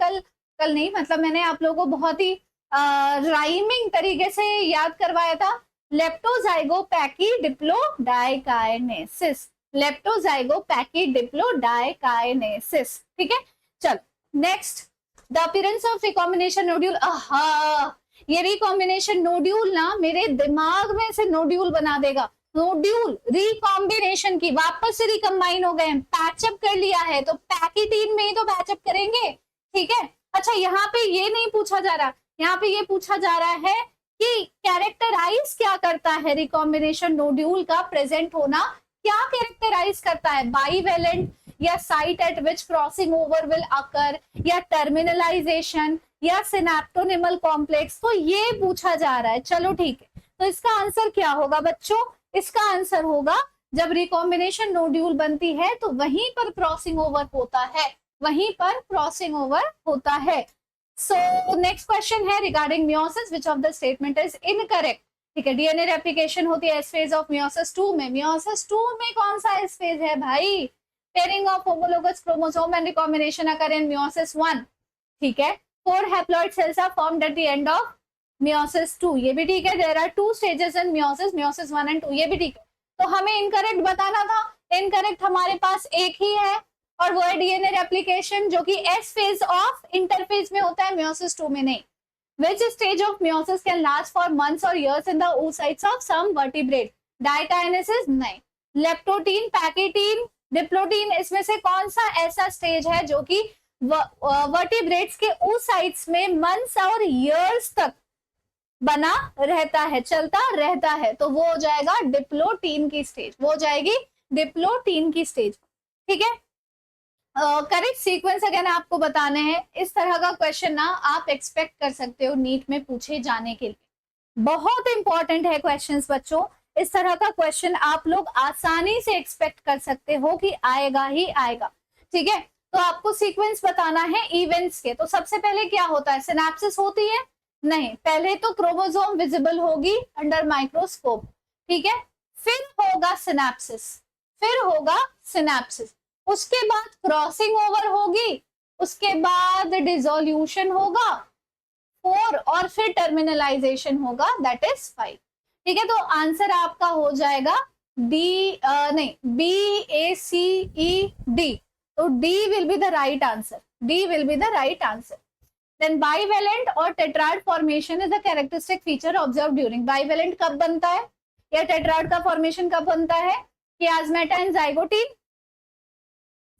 कल नहीं मतलब मैंने आप लोगों को बहुत ही राइमिंग तरीके से याद करवाया था। लेप्टोजाइगोपैकीडिप्लोडाइकाइनेसिस, लेप्टोजाइगोपैकीडिप्लोडाइकाइनेसिस, ठीक है। चल next, the appearance of recombination nodule. ये रिकॉम्बिनेशन नोड्यूल ना मेरे दिमाग में से नोड्यूल बना देगा। नोड्यूल रिकॉम्बिनेशन की वापस से रिकम्बाइन हो गए, पैचअप कर लिया है, तो पैकीटीन में ही तो पैचअप करेंगे, ठीक है। अच्छा यहाँ पे ये नहीं पूछा जा रहा, यहाँ पे ये पूछा जा रहा है कि कैरेक्टराइज क्या करता है रिकॉम्बिनेशन नोड्यूल का प्रेजेंट होना, क्या कैरेक्टराइज करता है? बाईवेलेंट या site eight which crossing over will occur, या टर्मिनलाइजेशन, या सिनेप्टोनिमल कॉम्प्लेक्स, तो ये पूछा जा रहा है। चलो ठीक है, तो इसका आंसर क्या होगा बच्चों? इसका आंसर होगा जब रिकॉम्बिनेशन नोड्यूल बनती है तो वहीं पर क्रॉसिंग ओवर होता है, वहीं पर क्रॉसिंग ओवर होता है। सो नेक्स्ट क्वेश्चन है regarding meiosis, which of the statement is incorrect, ठीक है। डीएनए रेप्लिकेशन होती है एस फेज ऑफ मियोसिस 2 में, मियोसिस 2 में कौन सा एस फेज है भाई? Pairing of homologous chromosome and recombination occur in meiosis 1, ठीक है। 4 haploid cells are formed at the end of meiosis 2, ये भी ठीक है। There are 2 stages in meiosis, meiosis 1 and 2, ये भी ठीक है। तो हमें इनकरेक्ट बताना था, इनकरेक्ट हमारे पास एक ही है और वो है डीएनए रेप्लिकेशन जो कि एस फेज ऑफ इंटरफेज में होता है, मियोसिस 2 में नहीं। Which stage of meiosis can last for months or years in the oocytes of some vertebrate? Dikinesis नहीं। लेप्टोटीन, पैकेटीन, डिप्लोटीन, इसमें से कौन सा ऐसा स्टेज है जो कि वर्टिब्रेट्स के oocytes में मंथ्स और years तक बना रहता है, चलता रहता है? तो वो हो जाएगा डिप्लोटीन की स्टेज, वो हो जाएगी डिप्लोटीन की स्टेज, ठीक है। करेक्ट सीक्वेंस अगेन आपको बताने हैं। इस तरह का क्वेश्चन ना आप एक्सपेक्ट कर सकते हो नीट में पूछे जाने के लिए, बहुत इंपॉर्टेंट है क्वेश्चंस बच्चों। इस तरह का क्वेश्चन आप लोग आसानी से एक्सपेक्ट कर सकते हो कि आएगा ही आएगा, ठीक है। तो आपको सीक्वेंस बताना है इवेंट्स के। तो सबसे पहले क्या होता है? सिनेप्सिस होती है? नहीं, पहले तो क्रोमोसोम विजिबल होगी अंडर माइक्रोस्कोप, ठीक है। फिर होगा सिनेप्सिस, फिर होगा सिनेप्सिस, उसके बाद क्रॉसिंग ओवर होगी, उसके बाद डिसोल्यूशन होगा 4 और फिर टर्मिनलाइजेशन होगा, दैट इज 5, ठीक है। तो आंसर आपका हो जाएगा डी, नहीं B A C E D, तो D will be the right answer, D will be the right answer. Then bivalent और tetrad formation is the characteristic feature observe during. Bivalent कब बनता है या टेट्राड का फॉर्मेशन कब बनता है? Chiasmata and zygotene,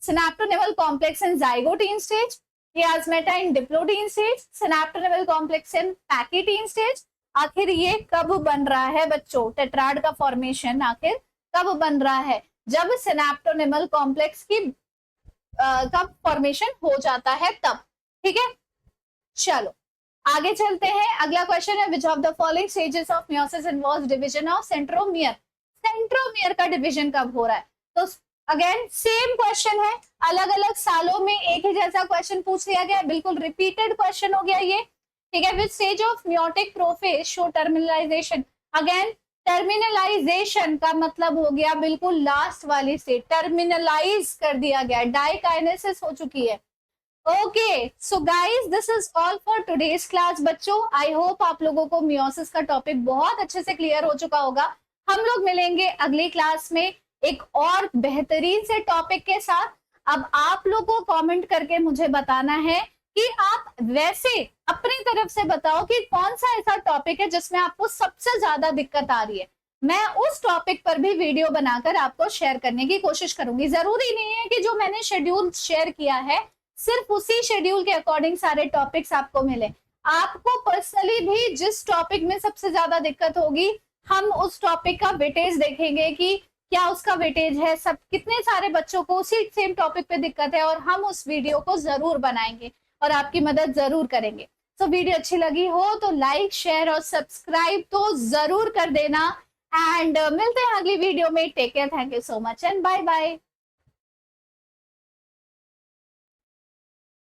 synaptonemal complex in zygotine stage, chiasmata in diploidine stage, synaptonemal complex in pachytene stage। आखिर ये कब बन रहा है बच्चों? टेट्राड का फॉर्मेशन आखिर कब बन रहा है? जब सिनेप्टोनिमल कॉम्प्लेक्स की कब फॉर्मेशन हो जाता है तब, ठीक है। चलो आगे चलते हैं। अगला क्वेश्चन है which of the following stages of meiosis involves division of centromere. Centromere का डिवीजन कब हो रहा है? तो अगेन सेम क्वेश्चन है, अलग अलग सालों में एक ही जैसा क्वेश्चन पूछ लिया गया, बिल्कुल रिपीटेड क्वेश्चन हो गया ये, ठीक है। Which stage of meiotic prophase show terminalisation. Again terminalisation का मतलब हो गया बिल्कुल लास्ट वाली स्टेज, टर्मिनलाइज कर दिया गया, डाइकाइनेसिस हो चुकी है। Okay so guys this is all for today's class बच्चों। आई होप आप लोगों को मियोसिस का टॉपिक बहुत अच्छे से क्लियर हो चुका होगा। हम लोग मिलेंगे अगली क्लास में एक और बेहतरीन से टॉपिक के साथ। अब आप लोगों को कमेंट करके मुझे बताना है कि आप वैसे अपनी तरफ से बताओ कि कौन सा ऐसा टॉपिक है जिसमें आपको सबसे ज्यादा दिक्कत आ रही है। मैं उस टॉपिक पर भी वीडियो बनाकर आपको शेयर करने की कोशिश करूंगी। जरूरी नहीं है कि जो मैंने शेड्यूल शेयर किया है सिर्फ उसी शेड्यूल के अकॉर्डिंग सारे टॉपिक्स आपको मिले। आपको पर्सनली भी जिस टॉपिक में सबसे ज्यादा दिक्कत होगी, हम उस टॉपिक का वेटेज देखेंगे कि क्या उसका वेटेज है, सब कितने सारे बच्चों को उसी सेम टॉपिक पे दिक्कत है, और हम उस वीडियो को जरूर बनाएंगे और आपकी मदद जरूर करेंगे। तो वीडियो अच्छी लगी हो तो लाइक शेयर और सब्सक्राइब तो जरूर कर देना। एंड मिलते हैं अगली वीडियो में। Take care, thank you so much and bye bye.